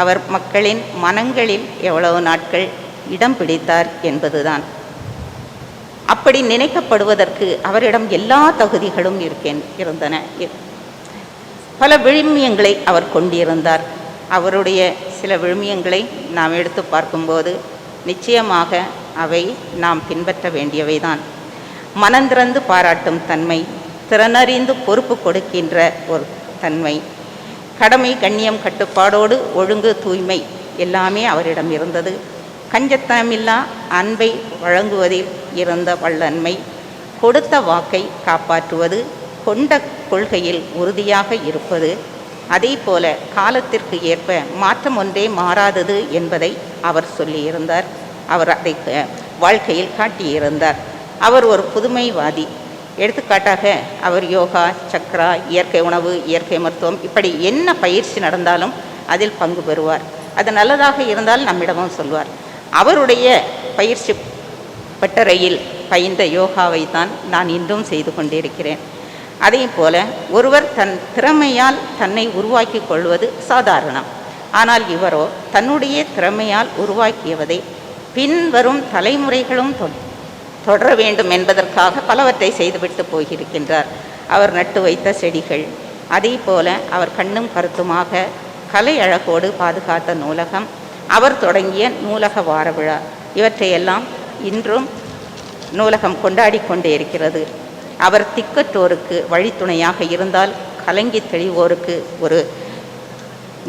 அவர் மக்களின் மனங்களில் எவ்வளவு நாட்கள் இடம் பிடித்தார் என்பதுதான். அப்படி நினைக்கப்படுவதற்கு அவரிடம் எல்லா தகுதிகளும் இருந்தன. பல விழுமியங்களை அவர் கொண்டிருந்தார். அவருடைய சில விழுமியங்களை நாம் எடுத்து பார்க்கும்போது நிச்சயமாக அவை நாம் பின்பற்ற வேண்டியவைதான். மனந்திறந்து பாராட்டும் தன்மை, திறனறிந்து பொறுப்பு கொடுக்கின்ற ஒரு தன்மை, கடமை, கண்ணியம், கட்டுப்பாடோடு ஒழுங்கு, தூய்மை எல்லாமே அவரிடம் இருந்தது. கஞ்சத்தனமில்லா அன்பை வழங்குவதில் இருந்த வல்லன்மை, கொடுத்த வாக்கை காப்பாற்றுவது, கொண்ட கொள்கையில் உறுதியாக இருப்பது, அதே போல காலத்திற்கு ஏற்ப மாற்றம் ஒன்றே மாறாதது என்பதை அவர் சொல்லியிருந்தார். அவர் அதை வாழ்க்கையில் காட்டியிருந்தார். அவர் ஒரு புதுமைவாதி. எடுத்துக்காட்டாக அவர் யோகா, சக்ரா, இயற்கை உணவு, இயற்கை மருத்துவம், இப்படி என்ன பயிற்சி நடந்தாலும் அதில் பங்கு பெறுவார். அது நல்லதாக இருந்தால் நம்மிடமும் சொல்வார். அவருடைய பயிற்சி பட்டறையில் பயின்ற யோகாவை தான் நான் இன்றும் செய்து கொண்டிருக்கிறேன். அதே போல ஒருவர் தன் திறமையால் தன்னை உருவாக்கி கொள்வது சாதாரணம். ஆனால் இவரோ தன்னுடைய திறமையால் உருவாக்கியவதை பின்வரும் தலைமுறைகளும் தொடர வேண்டும் என்பதற்காக பலவற்றை செய்துவிட்டு போயிருக்கின்றார். அவர் நட்டு வைத்த செடிகள், அதே போல அவர் கண்ணும் கருத்துமாக கலை அழகோடு பாதுகாத்த நூலகம், அவர் தொடங்கிய நூலக வார விழா, இவற்றையெல்லாம் இன்றும் நூலகம் கொண்டாடி கொண்டே இருக்கிறது. அவர் திக்கற்றோருக்கு வழித்துணையாக இருந்தால் கலங்கி தெளிவோருக்கு ஒரு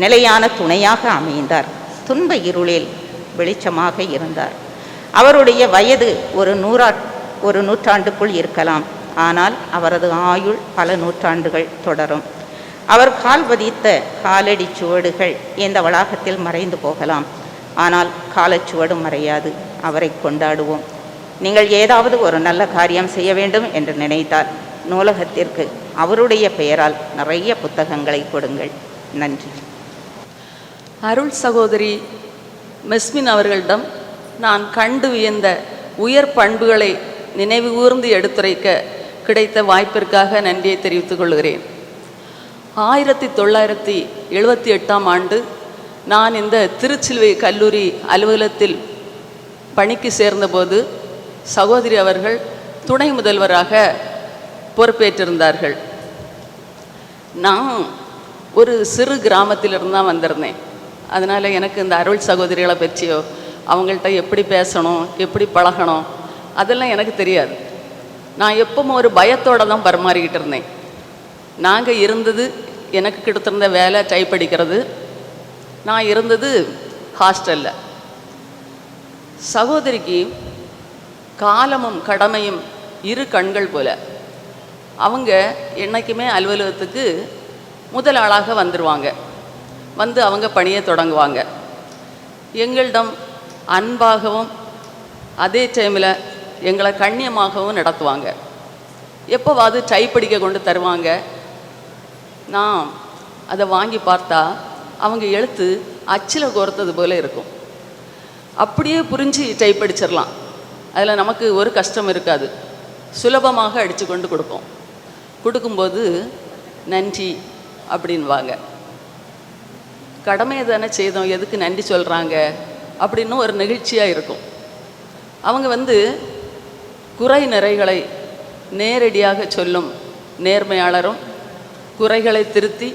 நிலையான துணையாக அமைந்தார். துன்ப இருளில் வெளிச்சமாக இருந்தார். அவருடைய வயது ஒரு நூற்றாண்டுக்குள் இருக்கலாம், ஆனால் அவரது ஆயுள் பல நூற்றாண்டுகள் தொடரும். அவர் கால் பதித்த காலடி சுவடுகள் இந்த வளாகத்தில் மறைந்து போகலாம், ஆனால் காலச்சுவடு மறையாது. அவரை கொண்டாடுவோம். நீங்கள் ஏதாவது ஒரு நல்ல காரியம் செய்ய வேண்டும் என்று நினைத்தால் நூலகத்திற்கு அவருடைய பெயரால் நிறைய புத்தகங்களை கொடுங்கள். நன்றி. அருள் சகோதரி மெஸ்மின் அவர்களிடம் நான் கண்டு வியந்த உயர் பண்புகளை நினைவு கூர்ந்து எடுத்துரைக்க கிடைத்த வாய்ப்பிற்காக நன்றியை தெரிவித்துக் கொள்கிறேன். 1978ஆம் ஆண்டு நான் இந்த திருச்சிலுவை கல்லூரி அலுவலகத்தில் பணிக்கு சேர்ந்தபோது சகோதரி அவர்கள் துணை முதல்வராக பொறுப்பேற்றிருந்தார்கள். நான் ஒரு சிறு கிராமத்திலிருந்து தான் வந்திருந்தேன். அதனால் எனக்கு இந்த அருள் சகோதரிகளை பற்றியோ அவங்கள்ட்ட எப்படி பேசணும், எப்படி பழகணும், அதெல்லாம் எனக்கு தெரியாது. நான் எப்பவும் ஒரு பயத்தோடு தான் பரிமாறிக்கிட்டு இருந்தேன். நாங்கள் இருந்தது, எனக்கு கிடத்திருந்த வேலை டைப் அடிக்கிறது. நான் இருந்தது ஹாஸ்டலில். சகோதரிக்கு காலமும் கடமையும் இரு கண்கள் போல. அவங்க என்றைக்குமே அலுவலகத்துக்கு முதல் ஆளாக வந்துடுவாங்க. வந்து அவங்க பணியை தொடங்குவாங்க. எங்களிடம் அன்பாகவும் அதே டைமில் எங்களை கண்ணியமாகவும் நடத்துவாங்க. எப்போவாது டைப் அடிக்க கொண்டு தருவாங்க. நான் அதை வாங்கி பார்த்தா அவங்க எழுத்து அச்சில் கோர்த்தது போல் இருக்கும். அப்படியே புரிஞ்சு டைப் அடிச்சிடலாம். அதில் நமக்கு ஒரு கஷ்டம் இருக்காது. சுலபமாக அடித்து கொண்டு கொடுப்போம். கொடுக்கும்போது நன்றி அப்படின்வாங்க. கடமையை தானே செய்தோம், எதுக்கு நன்றி சொல்கிறாங்க அப்படின்னு ஒரு நெகிழ்ச்சியாக இருக்கும். அவங்க குறை நிறைகளை நேரடியாக சொல்லும் நேர்மையாளரும், குறைகளை திருத்தி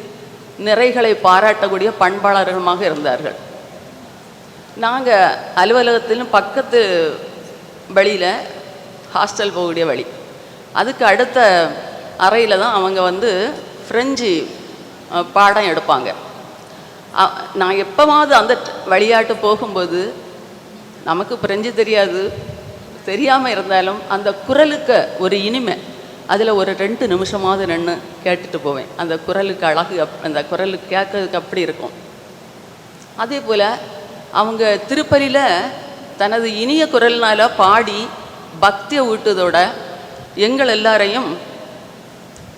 நிறைகளை பாராட்டக்கூடிய பண்பாளர்களுமாக இருந்தார்கள். நாங்கள் அலுவலகத்திலும் பக்கத்து வழியில் ஹாஸ்டல் போகக்கூடிய வழி, அதுக்கு அடுத்த அறையில் தான் அவங்க ஃப்ரெஞ்சு பாடம் எடுப்பாங்க. நான் எப்போவாவது அந்த வழியாட்டு போகும்போது, நமக்கு பிரெஞ்சு தெரியாது, தெரியாமல் இருந்தாலும் அந்த குரலுக்கு ஒரு இனிமை, அதில் ஒரு 2 நிமிஷமாவது நின்று கேட்டுட்டு போவேன். அந்த குரலுக்கு அழகு, அந்த குரலுக்கு கேட்கறதுக்கு அப்படி இருக்கும். அதே போல் அவங்க திருப்பலியில் தனது இனிய குரல்னால் பாடி பக்தியை ஊட்டுவதோட எங்கள் எல்லாரையும்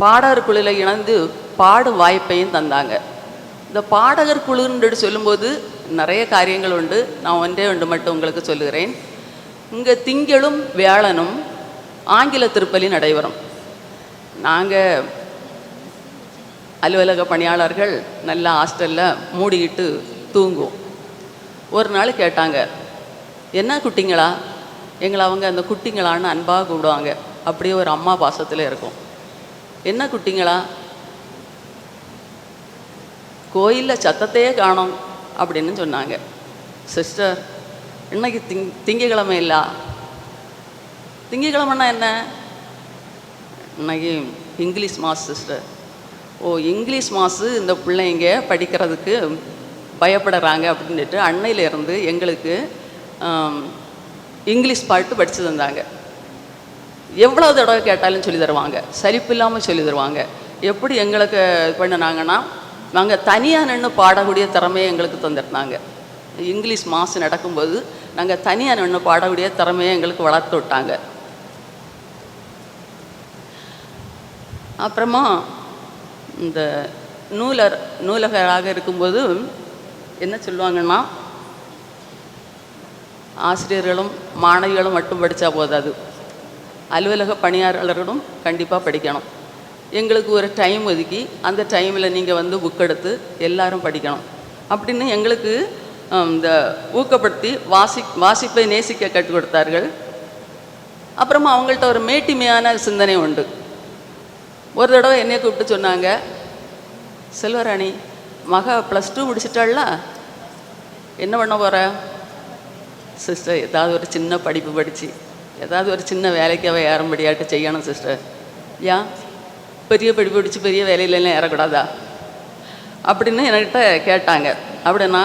பாடகர் குழுவில் இணைந்து பாடும் வாய்ப்பையும் தந்தாங்க. இந்த பாடகர் குழுன்னு சொல்லும்போது நிறைய காரியங்கள் உண்டு. நான் ஒன்று மட்டும் உங்களுக்கு சொல்லுகிறேன். இங்கே திங்களும் வியாழனும் ஆங்கில திருப்பலி நடைபெறும். நாங்கள் அலுவலக பணியாளர்கள் நல்லா ஹாஸ்டலில் மூடிக்கிட்டு தூங்குவோம். ஒரு நாள் கேட்டாங்க, என்ன குட்டிங்களா? எங்களை அவங்க அந்த குட்டிங்களான்னு அன்பாக கூப்பிடுவாங்க. அப்படியே ஒரு அம்மா பாசத்தில் இருக்கும். என்ன குட்டிங்களா? கோயிலில் சத்தத்தையே காணோம் அப்படின்னு சொன்னாங்க. சிஸ்டர், இன்னைக்கு திங்கக்கிழமை இல்லா? திங்கக்கிழமைன்னா என்ன? இன்னைக்கு இங்கிலீஷ் மாஸ் சிஸ்டர். ஓ, இங்கிலீஷ் மாசு இந்த பிள்ளைங்க படிக்கிறதுக்கு பயப்படுறாங்க அப்படின்ட்டு அன்னையிலேருந்து எங்களுக்கு இங்கிலீஷ் பாட்டு படித்து தந்தாங்க. எவ்வளோ தடவை கேட்டாலும் சொல்லி தருவாங்க, சலிப்பு இல்லாமல் சொல்லி தருவாங்க. எப்படி எங்களுக்கு பண்ணினாங்கன்னா, நாங்கள் தனியாக நின்று பாடக்கூடிய திறமையை எங்களுக்கு தந்துருந்தாங்க. இங்கிலீஷ் மாசு நடக்கும்போது நாங்கள் தனியாக நின்று பாடக்கூடிய திறமையை எங்களுக்கு வளர்த்து விட்டாங்க. அப்புறமா இந்த நூலகராக இருக்கும்போது என்ன சொல்லுவாங்கன்னா, ஆசிரியர்களும் மாணவிகளும் மட்டும் படித்தா போதாது, அலுவலக பணியாளர்களும் கண்டிப்பாக படிக்கணும். எங்களுக்கு ஒரு டைம் ஒதுக்கி அந்த டைமில் நீங்கள் புக் எடுத்து எல்லாரும் படிக்கணும் அப்படின்னு எங்களுக்கு இந்த ஊக்கப்படுத்தி வாசிப்பை நேசிக்க கற்றுக் கொடுத்தார்கள். அப்புறமா அவங்கள்ட்ட ஒரு மேட்டிமையான சிந்தனை உண்டு. ஒரு தடவை என்னைய கூப்பிட்டு சொன்னாங்க, செல்வராணி, மகா +2 முடிச்சிட்டாள்ல, என்ன பண்ண போகிற? சிஸ்டர், ஏதாவது ஒரு சின்ன படிப்பு படித்து ஏதாவது ஒரு சின்ன வேலைக்கு அவள் ஏறும்படியாட்டு செய்யணும் சிஸ்டர். ஏன் பெரிய படிப்பு படித்து பெரிய வேலையிலலாம் ஏறக்கூடாதா அப்படின்னு என்கிட்ட கேட்டாங்க. அப்படின்னா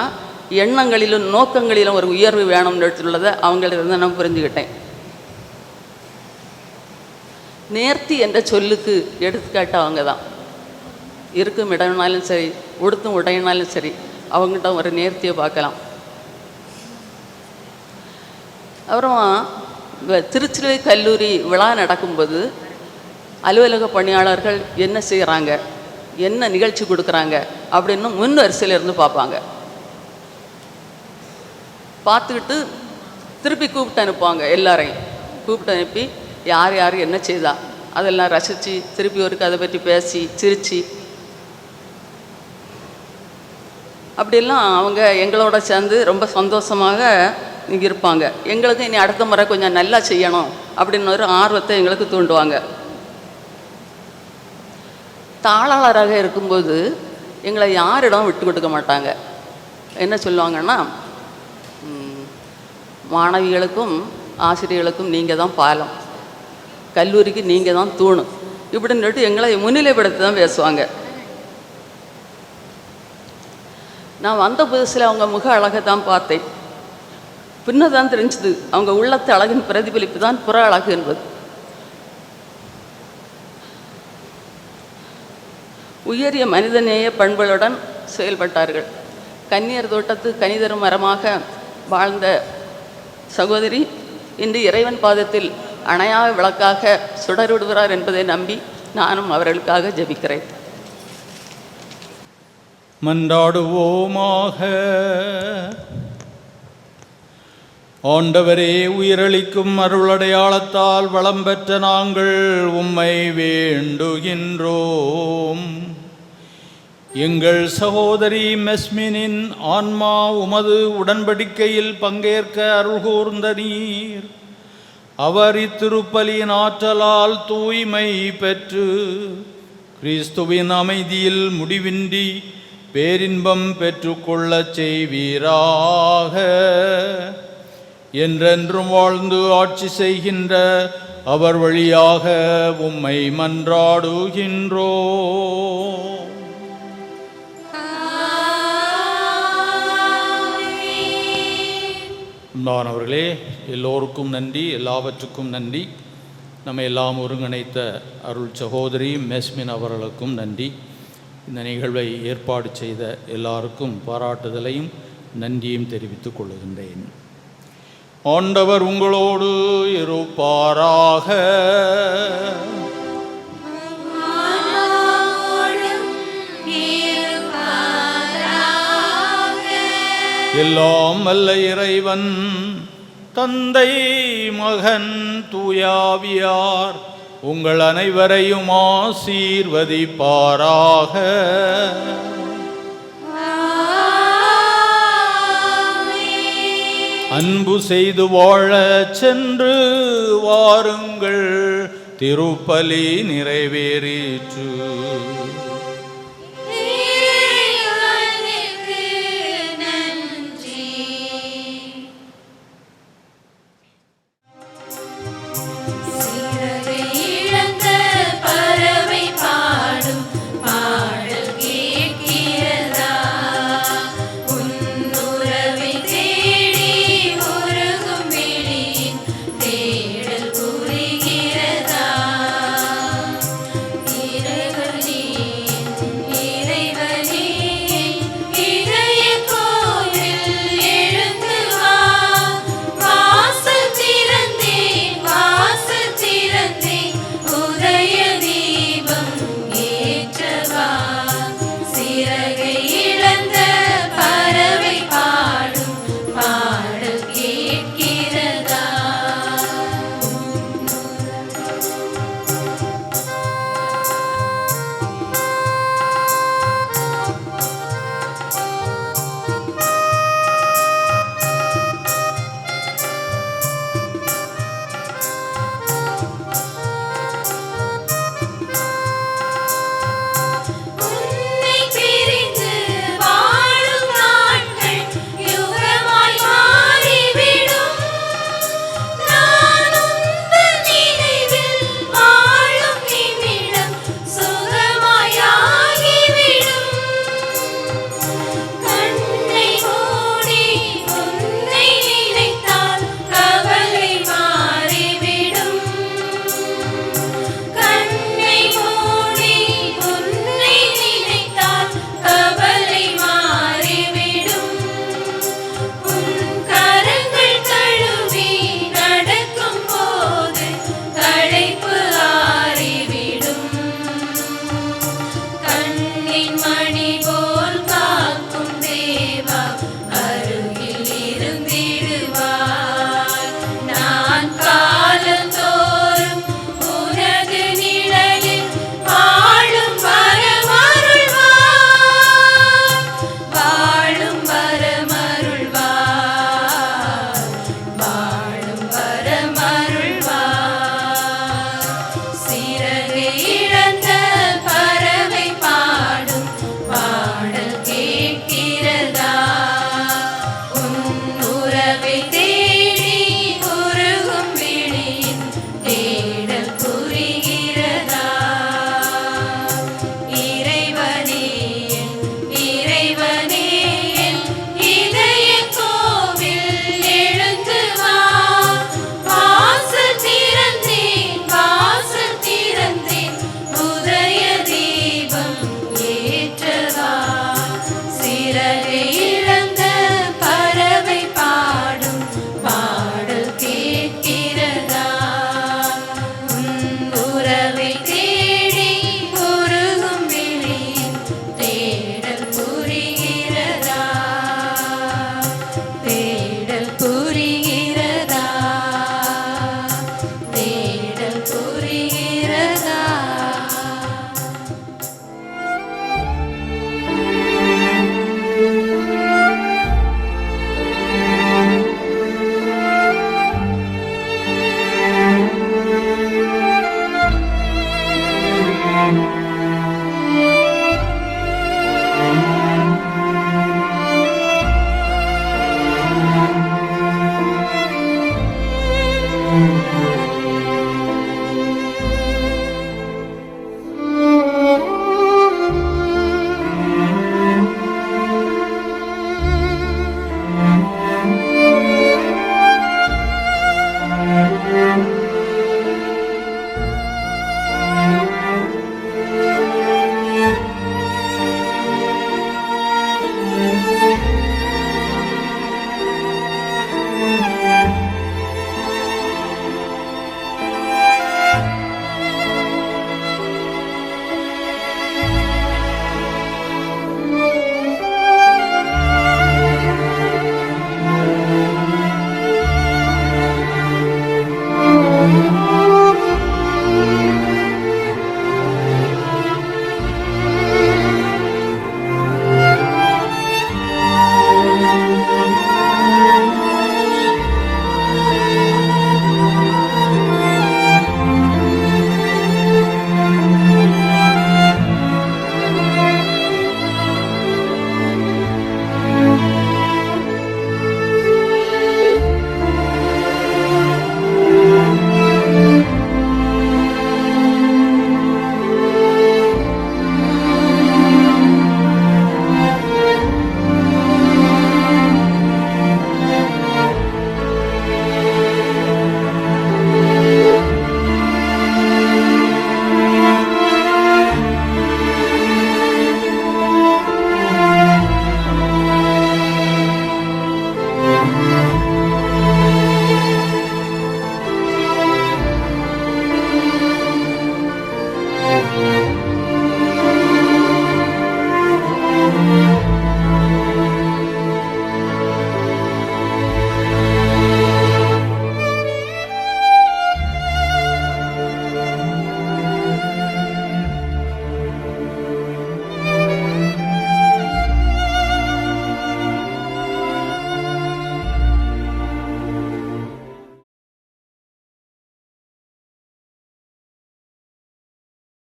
எண்ணங்களிலும் நோக்கங்களிலும் ஒரு உயர்வு வேணும்னு உள்ளதை அவங்கள்ட்ட நான் புரிஞ்சுக்கிட்டேன். நேர்த்தி என்ற சொல்லுக்கு எடுத்துக்காட்டு அவங்க தான். இருக்கும் இடம்னாலும் சரி, உடுத்தும் உடையினாலும் சரி, அவங்கள்ட்ட ஒரு நேர்த்தியை பார்க்கலாம். அப்புறமா திருச்சிலுவை கல்லூரி விழா நடக்கும்போது அலுவலக பணியாளர்கள் என்ன செய்கிறாங்க, என்ன நிகழ்ச்சி கொடுக்குறாங்க அப்படின்னு முன் வரிசையில் இருந்து பார்ப்பாங்க. பார்த்துக்கிட்டு திருப்பி கூப்பிட்டு அனுப்புவாங்க. எல்லாரையும் கூப்பிட்டு அனுப்பி யார் யார் என்ன செய்தா அதெல்லாம் ரசித்து திருப்பி ஒரு கதை பற்றி பேசி சிரித்து அப்படிலாம் அவங்க எங்களோட சேர்ந்து ரொம்ப சந்தோஷமாக இருப்பாங்க. எங்களுக்கு இனி அடுத்த முறை கொஞ்சம் நல்லா செய்யணும் அப்படின்னு ஒரு ஆர்வத்தை எங்களுக்கு தூண்டுவாங்க. தாளாளராக இருக்கும்போது எங்களை யாரிடம் விட்டு கொடுக்க மாட்டாங்க. என்ன சொல்லுவாங்கன்னா, மாணவிகளுக்கும் ஆசிரியர்களுக்கும் நீங்கள் தான் பாலம், கல்லூரிக்கு நீங்கள் தான் தூணு இப்படின்னு சொல்லிட்டு எங்களை முன்னிலைப்படுத்தி தான் பேசுவாங்க. நான் வந்த புதுசில் அவங்க முக அழகை தான் பார்த்தேன். பின்னதான் தெரிஞ்சுது அவங்க உள்ளத்து அழகின் பிரதிபலிப்பு தான் புற அழகு என்பது. உயரிய மனிதநேய பண்புகளுடன் செயல்பட்டார்கள். கன்னியர் தோட்டத்து கனிதரும் மரமாக வாழ்ந்த சகோதரி இன்று இறைவன் பாதத்தில் அணையா விளக்காக சுடர்விடுகிறார் என்பதை நம்பி நானும் அவர்களுக்காக ஜெபிக்கிறேன். மன்றாடுவோமாக. ஆண்டவரே, உயிரளிக்கும் அருளடையாளத்தால் வளம் பெற்ற நாங்கள் உம்மை வேண்டுகின்றோம். எங்கள் சகோதரி மெஸ்மினின் ஆன்மா உமது உடன்படிக்கையில் பங்கேற்க அருள் கூர்ந்த நீர். அவர் இத்திருப்பலியின் ஆற்றலால் தூய்மை பெற்று கிறிஸ்துவின் அமைதியில் முடிவின்றி பேரின்பம் பெற்றுக்கொள்ளச் செய்வீராக. என்றென்றும் வாழ்ந்து ஆட்சி செய்கின்ற அவர் வழியாக உம்மை மன்றாடுகின்றோம். அவர்களே, எல்லோருக்கும் நன்றி, எல்லாவற்றுக்கும் நன்றி. நம்ம எல்லாம் ஒருங்கிணைத்த அருள் சகோதரி மெஸ்மின் அவர்களுக்கும் நன்றி. இந்த நிகழ்வை ஏற்பாடு செய்த எல்லாருக்கும் பாராட்டுதலையும் நன்றியும் தெரிவித்துக் கொள்கின்றேன். ஆண்டவர் உங்களோடு இருப்பாராக. எல்லாம் வல்ல இறைவன் தந்தை, மகன், தூயாவியார் உங்கள் அனைவரையும் ஆசீர்வதிப்பாராக. அன்பு செய்து வாழ சென்று வாருங்கள். திருப்பலி நிறைவேறிற்று.